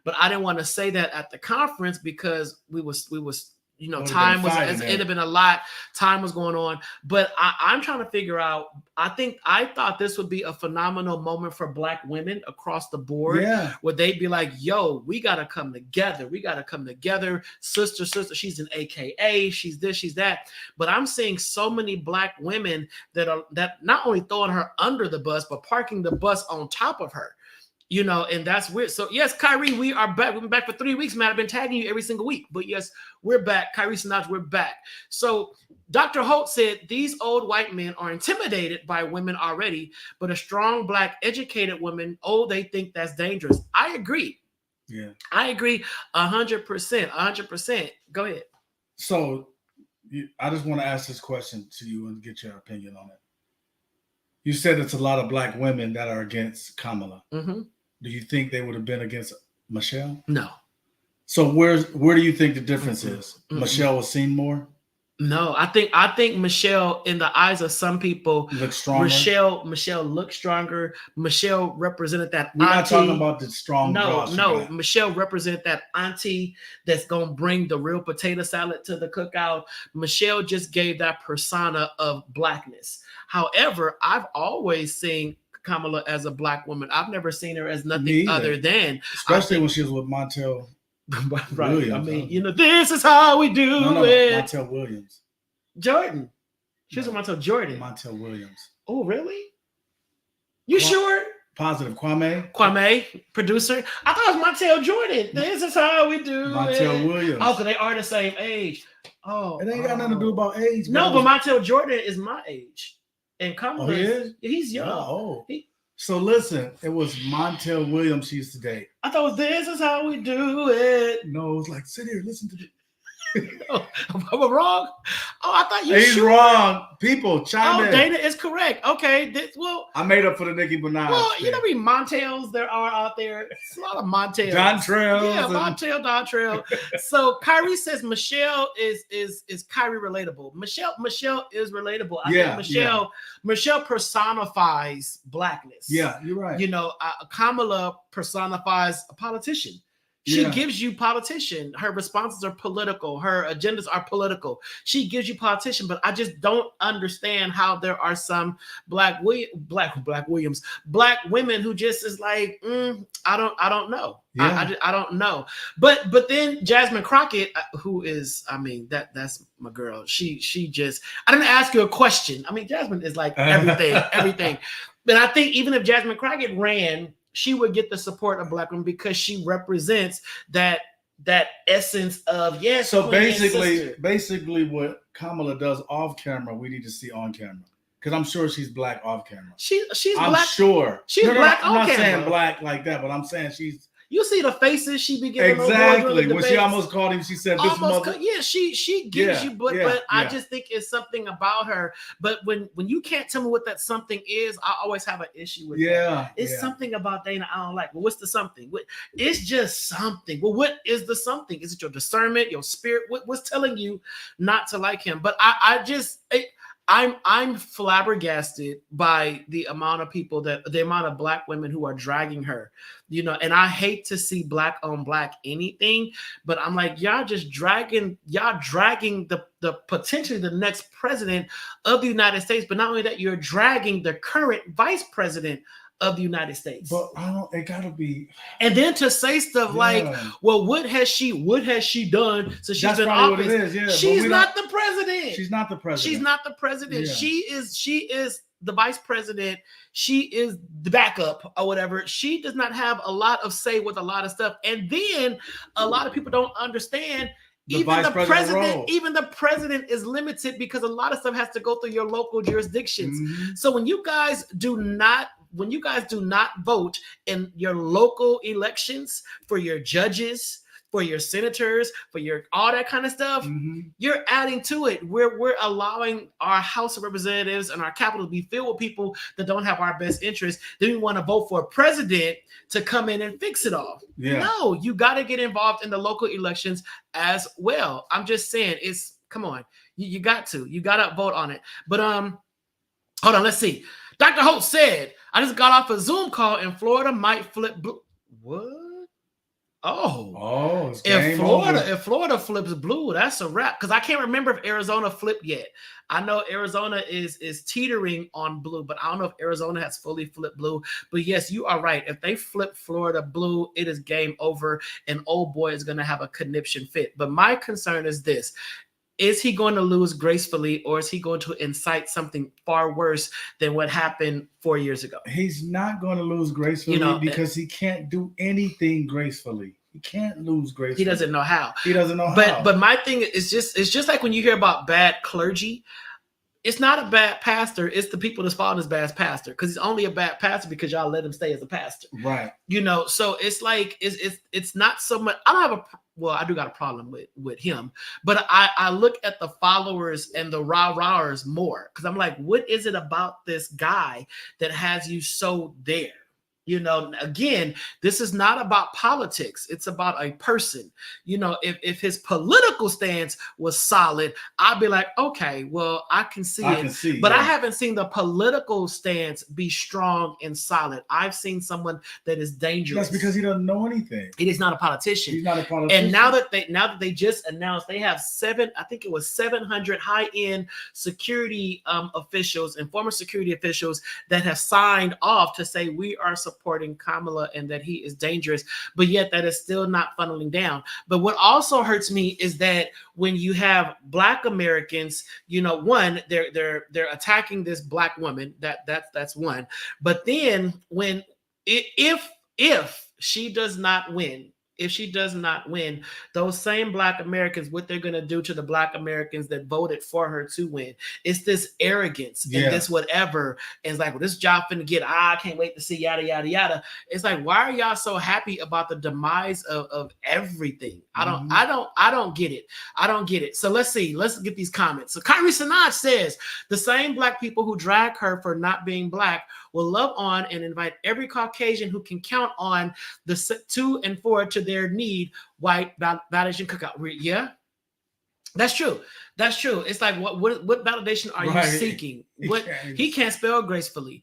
But I didn't want to say that at the conference because we was time was it'd have been a lot. Time was going on, but I'm trying to figure out. I thought this would be a phenomenal moment for Black women across the board, where they'd be like, "Yo, we gotta come together. We gotta come together, sister. She's an AKA. She's this. She's that." But I'm seeing so many Black women that not only throwing her under the bus, but parking the bus on top of her. And that's weird. So yes, Kyrie, we are back. We've been back for 3 weeks, man. I've been tagging you every single week. But yes, we're back. Kyrie Sinatra, we're back. So Dr. Holt said these old white men are intimidated by women already, but a strong Black educated woman, they think that's dangerous. I agree. Yeah. I agree 100%. 100%. Go ahead. So I just want to ask this question to you and get your opinion on it. You said it's a lot of Black women that are against Kamala. Mm-hmm. Do you think they would have been against Michelle? No. So where do you think the difference is? Mm-hmm. Michelle was seen more? No, I think Michelle, in the eyes of some people, looks stronger. Michelle looked stronger. Michelle represented that We're auntie. not talking about the strong. No. Michelle represented that auntie that's gonna bring the real potato salad to the cookout. Michelle just gave that persona of Blackness. However, I've always seen Kamala as a Black woman. I've never seen her as nothing other than, especially when she was with Montel. Right. Williams, I mean, this is how we do it. Montel Williams. Jordan. She was with Montel Jordan. Montel Williams. Oh, really? You sure? Positive. Kwame, producer. I thought it was Montel Jordan. This is how we do Montel Williams. Oh, because they are the same age. Oh. It ain't got nothing to do about age. No, but Montel Jordan is my age. And Kamala he's young. Oh. So listen, it was Montel Williams she used to date. I thought this is how we do it. No, it was like, sit here, listen to me. Oh, am I wrong? Oh, I thought He's wrong. People, chime in. Dana is correct. Okay. I made up for the Nicki Minaj. Well, you know how many Montels there are out there? It's a lot of Montels. Dontrell. Yeah, Montel, Dontrell. So Kyrie says Michelle is Kyrie relatable. Michelle is relatable. I think Michelle personifies Blackness. Yeah, you're right. Kamala personifies a politician. She gives you politician. Her responses are political. Her agendas are political. She gives you politician, but I just don't understand how there are some Black women who just is like, I don't know. Yeah. I don't know. But then Jasmine Crockett, who is, that's my girl. She just, I didn't ask you a question. Jasmine is like everything. But I think even if Jasmine Crockett ran, she would get the support of Black women because she represents that essence of So basically, what Kamala does off camera, we need to see on camera because I'm sure she's Black off camera. She's I'm Black. Sure She's Black on camera. I'm not saying Black like that, but I'm saying she's. You see the faces she be giving. Exactly. When she almost called him, she said, "This mother." She gives you, but I just think it's something about her. But when you can't tell me what that something is, I always have an issue with that. It's something about Dana I don't like. Well, what's the something? It's just something. Well, what is the something? Is it your discernment, your spirit? What's telling you not to like him? But I'm flabbergasted by the amount of people the amount of Black women who are dragging her, and I hate to see Black on Black anything, but I'm like, y'all dragging the potentially the next president of the United States. But not only that, you're dragging the current vice president of the United States. But it gotta be. And then to say stuff like, well, what has she done since she's been in office? What it is, yeah. She's not the president. She's not the president. She's not the president. Yeah. She is the vice president. She is the backup or whatever. She does not have a lot of say with a lot of stuff. And then a lot of people don't understand the vice president role. Even the president is limited because a lot of stuff has to go through your local jurisdictions. Mm-hmm. So when you guys do not vote in your local elections for your judges, for your senators, for your all that kind of stuff, you're adding to it. We're allowing our House of Representatives and our Capitol to be filled with people that don't have our best interests. Then we want to vote for a president to come in and fix it all. Yeah. No, you got to get involved in the local elections as well. I'm just saying, come on, you got to vote on it. But hold on, let's see. Dr. Holt said, I just got off a Zoom call and Florida might flip blue. What? Oh, if Florida flips blue, that's a wrap. Because I can't remember if Arizona flipped yet. I know Arizona is teetering on blue, but I don't know if Arizona has fully flipped blue. But yes, you are right. If they flip Florida blue, it is game over, and old boy is going to have a conniption fit. But my concern is this. Is he going to lose gracefully, or is he going to incite something far worse than what happened 4 years ago? He's not going to lose gracefully because he can't do anything gracefully. He can't lose gracefully. He doesn't know how. How. But my thing is it's just like when you hear about bad clergy. It's not a bad pastor. It's the people that's following his bad pastor, because he's only a bad pastor because y'all let him stay as a pastor. Right. So it's like it's not so much. I do got a problem with him, but I look at the followers and the rah-rahers more, because I'm like, what is it about this guy that has you so there? Again, this is not about politics. It's about a person. If his political stance was solid, I'd be like, okay, well, I can see it. But I haven't seen the political stance be strong and solid. I've seen someone that is dangerous. That's because he doesn't know anything. He is not a politician. He's not a politician. And now that they just announced they have 700 high-end security officials and former security officials that have signed off to say we are supporting Kamala and that he is dangerous, but yet that is still not funneling down. But what also hurts me is that when you have Black Americans, one, they're attacking this Black woman. That's one. But then if she does not win, those same Black Americans, what they're going to do to the Black Americans that voted for her to win. It's this arrogance and this whatever. And it's like, well, this job finna get, I can't wait to see yada, yada, yada. It's like, why are y'all so happy about the demise of everything? I don't get it. I don't get it. So let's see. Let's get these comments. So Kyrie Sinaj says, the same Black people who drag her for not being Black will love on and invite every Caucasian who can count on the 2 and 4 to their need white validation cookout. Yeah, that's true. It's like what validation are you seeking? He can't spell gracefully.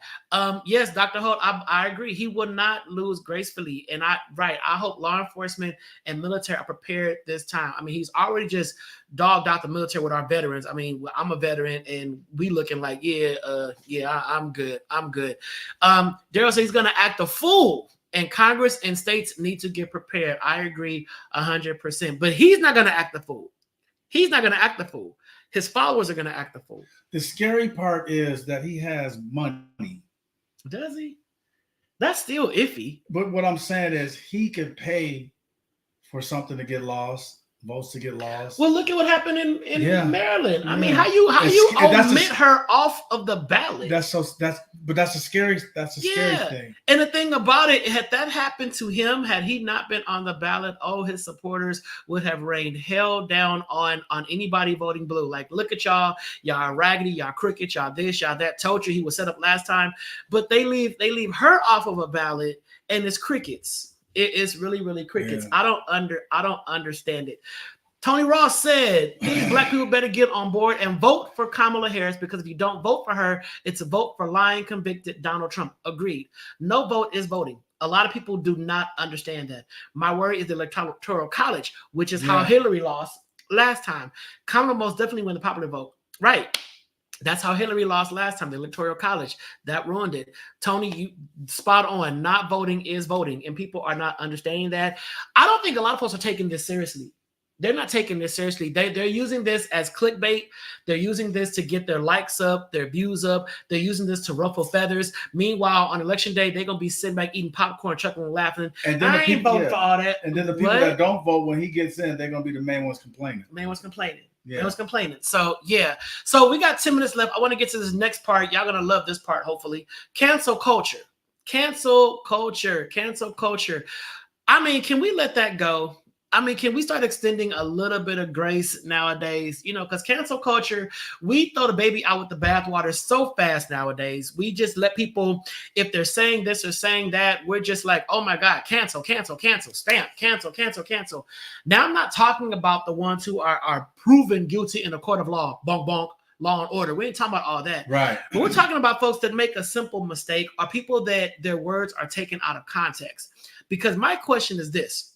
Yes, Dr. Holt, I agree. He will not lose gracefully. And I hope law enforcement and military are prepared this time. I mean, he's already just dogged out the military with our veterans. I mean, I'm a veteran and we looking like, I'm good. Daryl says he's gonna act a fool. And Congress and states need to get prepared. I agree 100%. But he's not going to act the fool. His followers are going to act the fool. The scary part is that he has money. Does he? That's still iffy. But what I'm saying is he could pay for something to get lost, votes to get lost. Well, look at what happened in Maryland. I mean, how you omit her off of the ballot? That's a scary thing. And the thing about it, had that happened to him, had he not been on the ballot, his supporters would have rained hell down on anybody voting blue. Like, look at y'all are raggedy, y'all crooked, y'all this, y'all that. Told you he was set up last time, but they leave her off of a ballot, and it's crickets. It is really, really crickets. Yeah. I don't understand it. Tony Ross said, these Black people better get on board and vote for Kamala Harris, because if you don't vote for her, it's a vote for lying, convicted Donald Trump. Agreed. No vote is voting. A lot of people do not understand that. My worry is the Electoral College, which is how Hillary lost last time. Kamala most definitely won the popular vote. Right. That's how Hillary lost last time, the Electoral College. That ruined it. Tony, you spot on. Not voting is voting, and people are not understanding that. I don't think a lot of folks are taking this seriously. They're not taking this seriously. They're using this as clickbait. They're using this to get their likes up, their views up. They're using this to ruffle feathers. Meanwhile, on election day, they're gonna be sitting back eating popcorn, chuckling, laughing. And then I ain't voting for all that. And then the people that don't vote when he gets in, they're gonna be the main ones complaining. Yeah. Main ones complaining. So yeah. So we got 10 minutes left. I want to get to this next part. Y'all gonna love this part, hopefully. Cancel culture. Cancel culture. Cancel culture. I mean, can we let that go? I mean, can we start extending a little bit of grace nowadays? You know, because cancel culture, we throw the baby out with the bathwater so fast nowadays. We just let people, if they're saying this or saying that, we're just like, oh my God, cancel, cancel, cancel, stamp, cancel, cancel, cancel. Now, I'm not talking about the ones who are proven guilty in a court of law, bonk, bonk, law and order. We ain't talking about all that. Right. But we're talking about folks that make a simple mistake or people that their words are taken out of context. Because my question is this.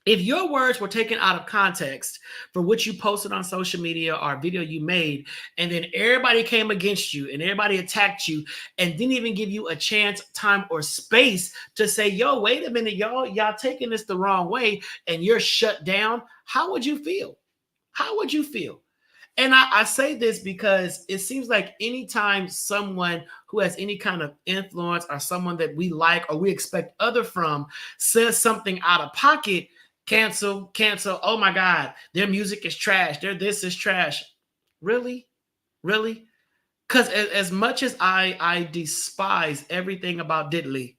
If your words were taken out of context for what you posted on social media or a video you made, and then everybody came against you and everybody attacked you and didn't even give you a chance, time, or space to say, yo, wait a minute, y'all taking this the wrong way and you're shut down, how would you feel? How would you feel? And I say this because it seems like anytime someone who has any kind of influence or someone that we like or we expect other from says something out of pocket, cancel, cancel. Oh my God, their music is trash. This is trash. Really? Really? Because as much as I despise everything about Diddley,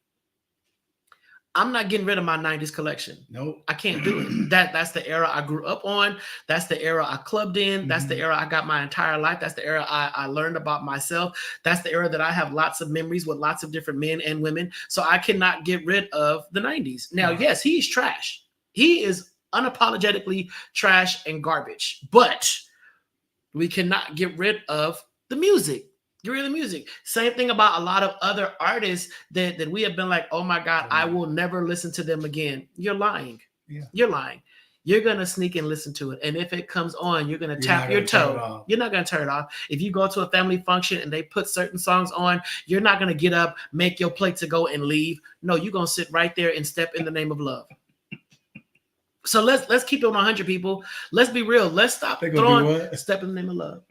I'm not getting rid of my 90s collection. Nope. I can't do it. That's the era I grew up on. That's the era I clubbed in. That's the era I got my entire life. That's the era I learned about myself. That's the era that I have lots of memories with lots of different men and women. So I cannot get rid of the 90s. Now, yes, he's trash. He is unapologetically trash and garbage, but we cannot get rid of the music. Get rid of the music. Same thing about a lot of other artists that we have been like, oh my God, I will never listen to them again. You're lying. Yeah. You're lying. You're going to sneak and listen to it. And if it comes on, you're going to tap your toe. You're not going to turn it off. If you go to a family function and they put certain songs on, you're not going to get up, make your plate to go and leave. No, you're going to sit right there and step in the name of love. So let's keep it on 100, people. Let's be real. Let's stop throwing step in the name of love.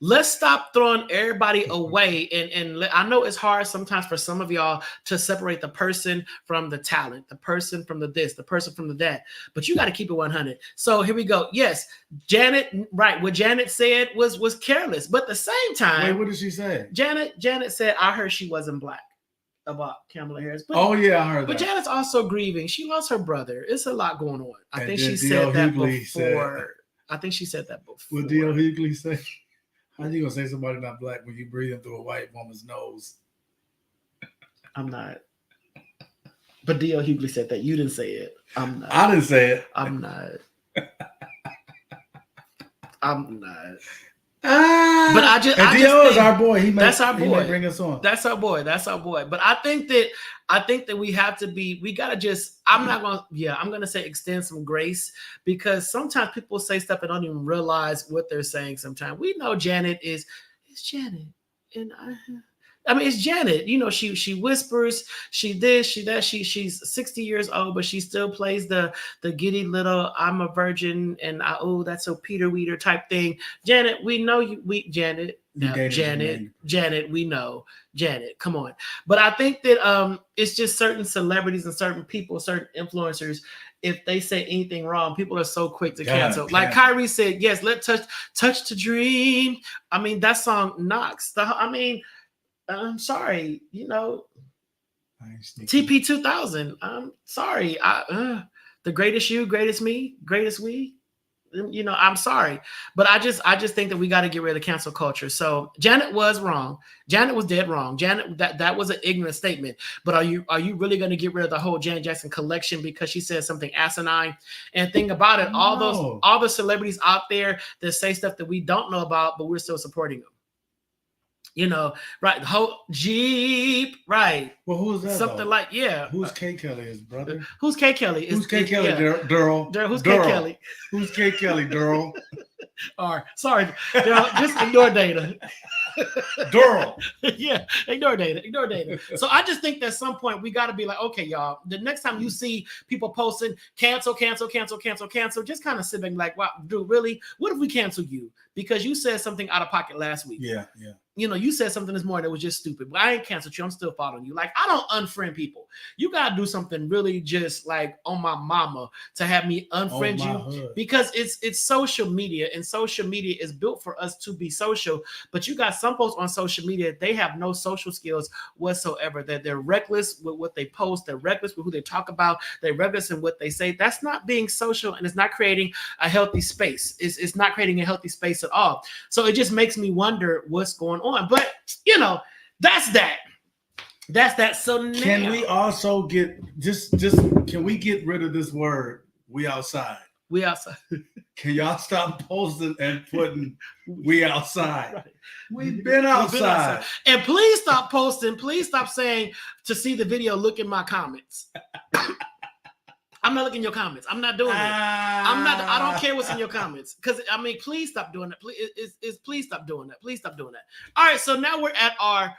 Let's stop throwing everybody away. And I know it's hard sometimes for some of y'all to separate the person from the talent, the person from the this, the person from the that. But you got to keep it 100. So here we go. Yes, Janet, right. What Janet said was careless. But at the same time. Wait, what did she say? Janet said, I heard she wasn't black. About Kamala Harris. But, oh, yeah, I heard that. But Janet's also grieving. She lost her brother. It's a lot going on. I think she said that before. I think she said that before. What D.L. Hughley say? How you gonna say somebody not black when you breathing through a white woman's nose? I'm not. But D.L. Hughley said that. You didn't say it. I'm not. I didn't say it. I'm not. I'm not. But I just is our boy. That's our boy. He may bring us on. That's our boy. That's our boy. But I think that we have to be. We gotta just. I'm gonna say extend some grace because sometimes people say stuff and don't even realize what they're saying. Sometimes we know Janet is Janet, and I mean, it's Janet. You know, she whispers, she this, she that. She's 60 years old, but she still plays the giddy little I'm a virgin and that's so Peter Weeder type thing. Janet, we know you. Janet, we know Janet. Come on. But I think that it's just certain celebrities and certain people, certain influencers. If they say anything wrong, people are so quick to cancel. Like Kyrie said, yes, let touch to dream. I mean, that song knocks. I'm sorry, you know, TP 2000. I'm sorry. The greatest you, greatest me, greatest we. You know, I'm sorry, but I just think that we got to get rid of cancel culture. So Janet was wrong. Janet was dead wrong. Janet, that was an ignorant statement. But are you really going to get rid of the whole Janet Jackson collection because she said something asinine? And think about it, all the celebrities out there that say stuff that we don't know about, but we're still supporting them. You know, right? The whole Jeep, right? Well, who's that? Something like, yeah. Who's K. Kelly, his brother? Who's K. Kelly? Who's K. Kelly, Durrell? Who's K. Kelly? Who's K. Kelly, Durrell? All right, sorry, just ignore Dana. Girl. Yeah, ignore Dana. So I just think that at some point we got to be like, okay, y'all, the next time you see people posting cancel, just kind of sit back and like, wow, dude, really? What if we cancel you? Because you said something out of pocket last week. Yeah. You know, you said something this morning that was just stupid, but I ain't canceled you. I'm still following you. Like, I don't unfriend people. You got to do something really just like on my mama to have me unfriend you, because it's social media, and social media is built for us to be social. But you got some folks on social media, they have no social skills whatsoever. That they're reckless with what they post. They're reckless with who they talk about. They're reckless in what they say. That's not being social, and it's not creating a healthy space. It's not creating a healthy space at all. So it just makes me wonder what's going on. But you know, that's that. So now, can we also get just can we get rid of this word "we outside"? We outside. Can y'all stop posting and putting "we outside"? Right. We've been outside. And please stop posting. Please stop saying to see the video. Look in my comments. I'm not looking at your comments. I'm not doing it. I don't care what's in your comments. Because I mean, please stop doing that. Please stop doing that. Please stop doing that. All right. So now we're at our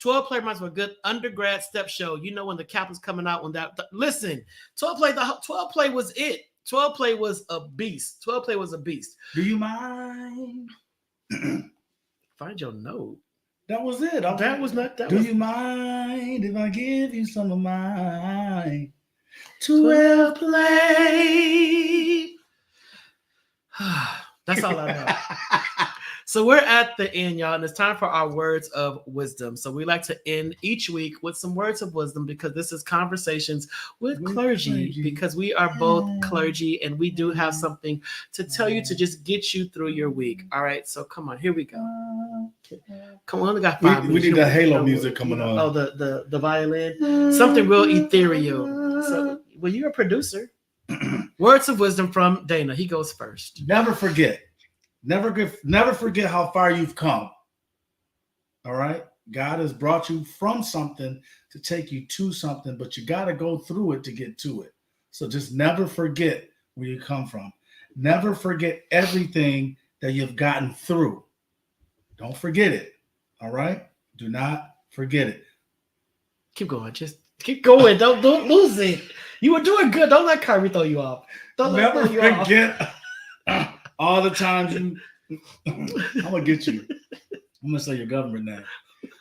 12 play reminds me of a good undergrad step show. You know when the cap was coming out, when listen, 12 play was it. 12 play was a beast. 12 play was a beast. Do you mind? Find your note. That was it. That was not that. Do you mind if I give you some of mine? 12 play. That's all I know. So we're at the end, y'all, and it's time for our words of wisdom. So we like to end each week with some words of wisdom, because this is Conversations with Clergy, because we are both clergy, and we do have something to tell you to just get you through your week. All right, so come on, here we go. Come on, we got 5 minutes. We need the Halo music coming on. Oh, the violin, something real ethereal. So, well, you're a producer. Words of wisdom from Dana. He goes first. Never forget how far you've come. All right. God has brought you from something to take you to something, but you got to go through it to get to it. So just never forget where you come from. Never forget everything that you've gotten through. Don't forget it. All right. Do not forget it. Keep going. Just keep going. Don't lose it. You were doing good. Don't let Kyrie throw you off. Never forget all the times you. I'm gonna get you. I'm gonna say your government name.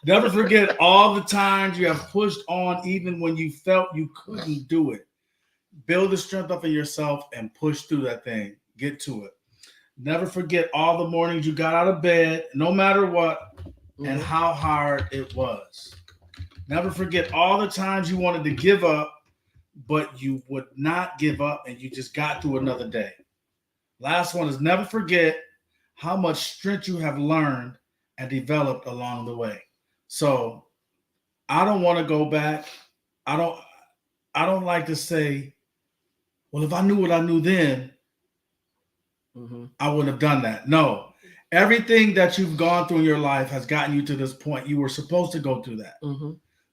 Never forget all the times you have pushed on, even when you felt you couldn't do it. Build the strength up in yourself and push through that thing. Get to it. Never forget all the mornings you got out of bed, no matter what, and how hard it was. Never forget all the times you wanted to give up, but you would not give up, and you just got through another day. Last one is never forget how much strength you have learned and developed along the way. So I don't want to go back. I don't like to say, well, if I knew what I knew then, I wouldn't have done that. No, everything that you've gone through in your life has gotten you to this point. You were supposed to go through that.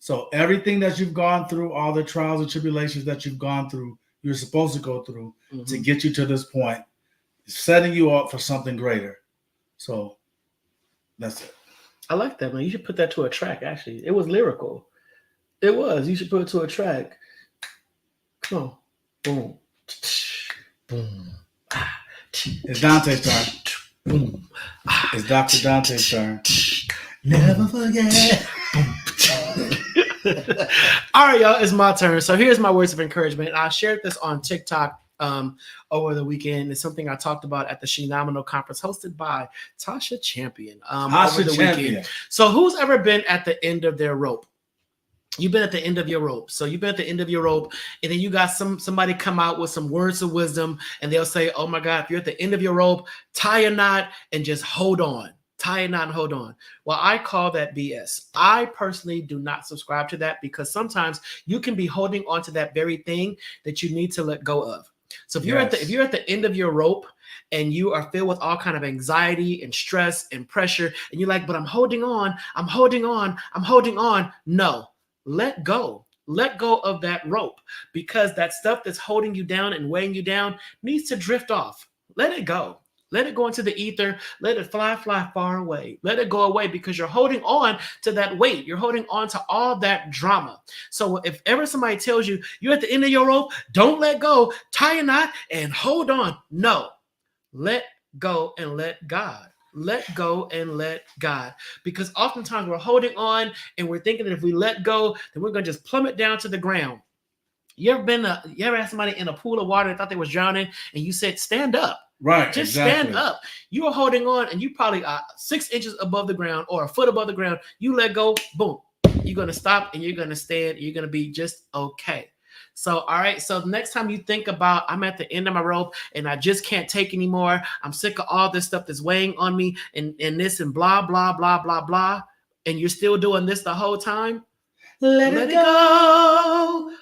So everything that you've gone through, all the trials and tribulations that you've gone through, you're supposed to go through to get you to this point, setting you up for something greater. So that's it. I like that, man. You should put that to a track, actually. It was lyrical. It was. You should put it to a track. Come on. Boom. Boom. It's Dante's turn. Boom. It's Dr. Dante's turn. Never forget. All right, y'all. It's my turn. So here's my words of encouragement. I shared this on TikTok over the weekend. It's something I talked about at the Phenomenal Conference hosted by Tasha Champion over the weekend. So who's ever been at the end of their rope? You've been at the end of your rope. So you've been at the end of your rope, and then you got somebody come out with some words of wisdom, and they'll say, oh my God, if you're at the end of your rope, tie a knot and just hold on. Tie a knot and hold on. Well, I call that BS. I personally do not subscribe to that, because sometimes you can be holding on to that very thing that you need to let go of. So if you're at the end of your rope and you are filled with all kind of anxiety and stress and pressure, and you're like, but I'm holding on. No, let go. Let go of that rope, because that stuff that's holding you down and weighing you down needs to drift off. Let it go. Let it go into the ether. Let it fly far away. Let it go away because you're holding on to that weight. You're holding on to all that drama. So if ever somebody tells you you're at the end of your rope, don't let go, tie a knot and hold on. No, let go and let God. Let go and let God. Because oftentimes we're holding on and we're thinking that if we let go, then we're going to just plummet down to the ground. You ever had somebody in a pool of water that thought they was drowning and you said, stand up. Right. Just exactly. stand up. You are holding on and you probably are 6 inches above the ground or a foot above the ground. You let go, boom. You're going to stop and you're going to stand. You're going to be just okay. So, all right. So next time you think about, I'm at the end of my rope and I just can't take anymore. I'm sick of all this stuff that's weighing on me and this and blah, blah, blah, blah, blah. And you're still doing this the whole time. Let it go.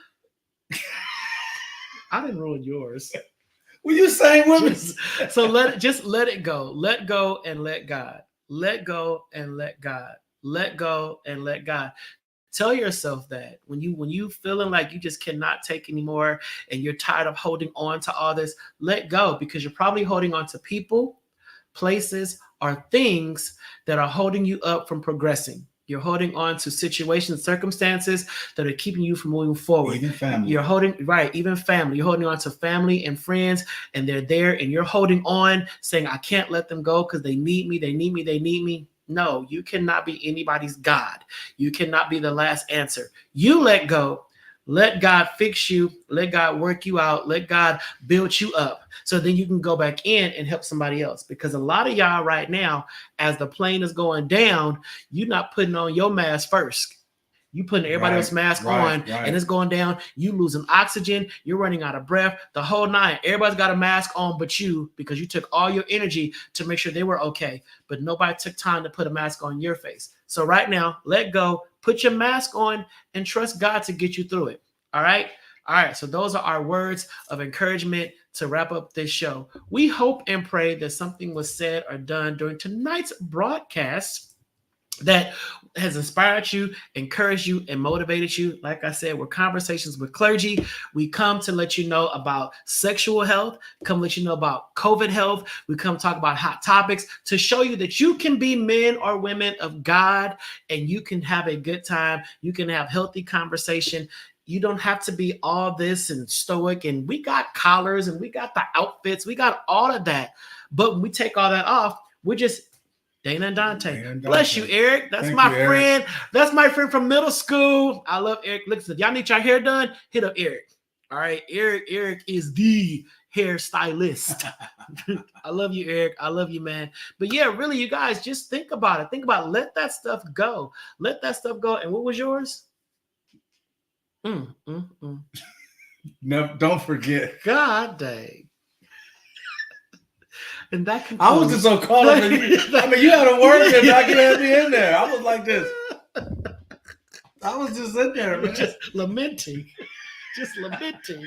I didn't ruin yours. Well, you sang with me. So let it go. Let go and let God. Let go and let God. Let go and let God. Tell yourself that when you feeling like you just cannot take anymore and you're tired of holding on to all this, let go, because you're probably holding on to people, places, or things that are holding you up from progressing. You're holding on to situations, circumstances that are keeping you from moving forward. Even family. You're holding, right, even family. You're holding on to family and friends, and they're there, and you're holding on, saying, I can't let them go because they need me, they need me, they need me. No, you cannot be anybody's God. You cannot be the last answer. You let go. Let God fix you. Let God work you out. Let God build you up so then you can go back in and help somebody else. Because a lot of y'all right now, as the plane is going down, you're not putting on your mask first. You putting everybody else's mask on and it's going down. You losing oxygen. You're running out of breath. The whole night. Everybody's got a mask on but you, because you took all your energy to make sure they were okay. But nobody took time to put a mask on your face. So right now, let go. Put your mask on and trust God to get you through it. All right. All right. So those are our words of encouragement to wrap up this show. We hope and pray that something was said or done during tonight's broadcast that has inspired you, encouraged you, and motivated you. Like I said, we're Conversations with Clergy. We come to let you know about sexual health, come let you know about COVID health. We come talk about hot topics to show you that you can be men or women of God and you can have a good time. You can have healthy conversation. You don't have to be all this and stoic. And we got collars and we got the outfits. We got all of that. But when we take all that off, we're just Dana and Donta. Bless you, Eric. That's my friend. That's my friend from middle school. I love Eric. Listen, y'all need your hair done? Hit up Eric. All right. Eric is the hairstylist. I love you, Eric. I love you, man. But yeah, really, you guys, just think about it. Think about it. Let that stuff go. Let that stuff go. And what was yours? No, don't forget. God dang. And that concludes. I was just so caught up in you. I mean, you had to work and I could have me in there. I was like this. I was just in there, man. Just lamenting. Just lamenting.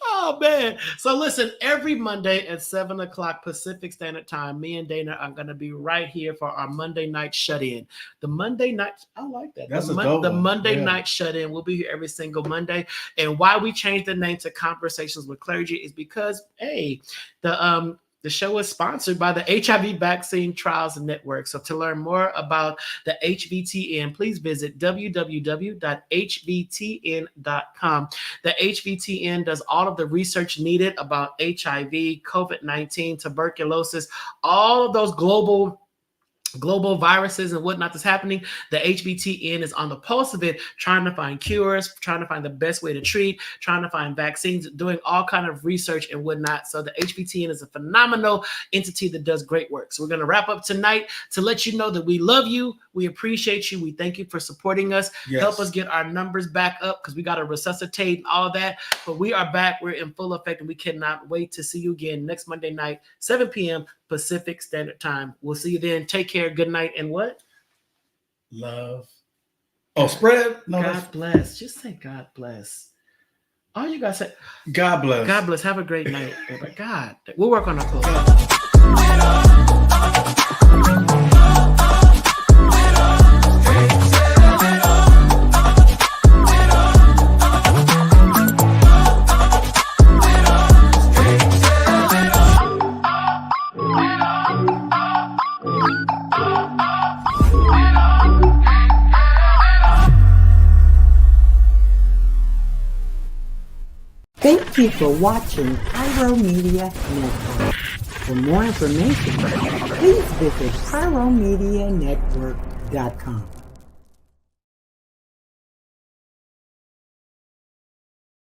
Oh, man. So listen, every Monday at 7 o'clock Pacific Standard Time, me and Dana are going to be right here for our Monday night shut-in. The Monday night, I like that. That's the Monday night shut-in. We'll be here every single Monday. And why we changed the name to Conversations with Clergy is because, hey, the show is sponsored by the HIV Vaccine Trials Network. So to learn more about the HVTN, please visit www.hvtn.com. The HVTN does all of the research needed about HIV, COVID-19, tuberculosis, all of those global viruses and whatnot that's happening. The HVTN is on the pulse of it, trying to find cures, trying to find the best way to treat, trying to find vaccines, doing all kind of research and whatnot. So the HVTN is a phenomenal entity that does great work. So we're going to wrap up tonight to let you know that we love you. We appreciate you. We thank you for supporting us. Yes. Help us get our numbers back up because we got to resuscitate and all that. But we are back. We're in full effect and we cannot wait to see you again next Monday night, 7 p.m. Pacific Standard Time. We'll see you then. Take care. Good night. And what? Love. Oh, spread. No, God bless. Just say God bless. All you guys say. God bless. God bless. Have a great night. God. We'll work on our clothes. Thank you for watching Pyro Media Network. For more information, please visit pyromedianetwork.com.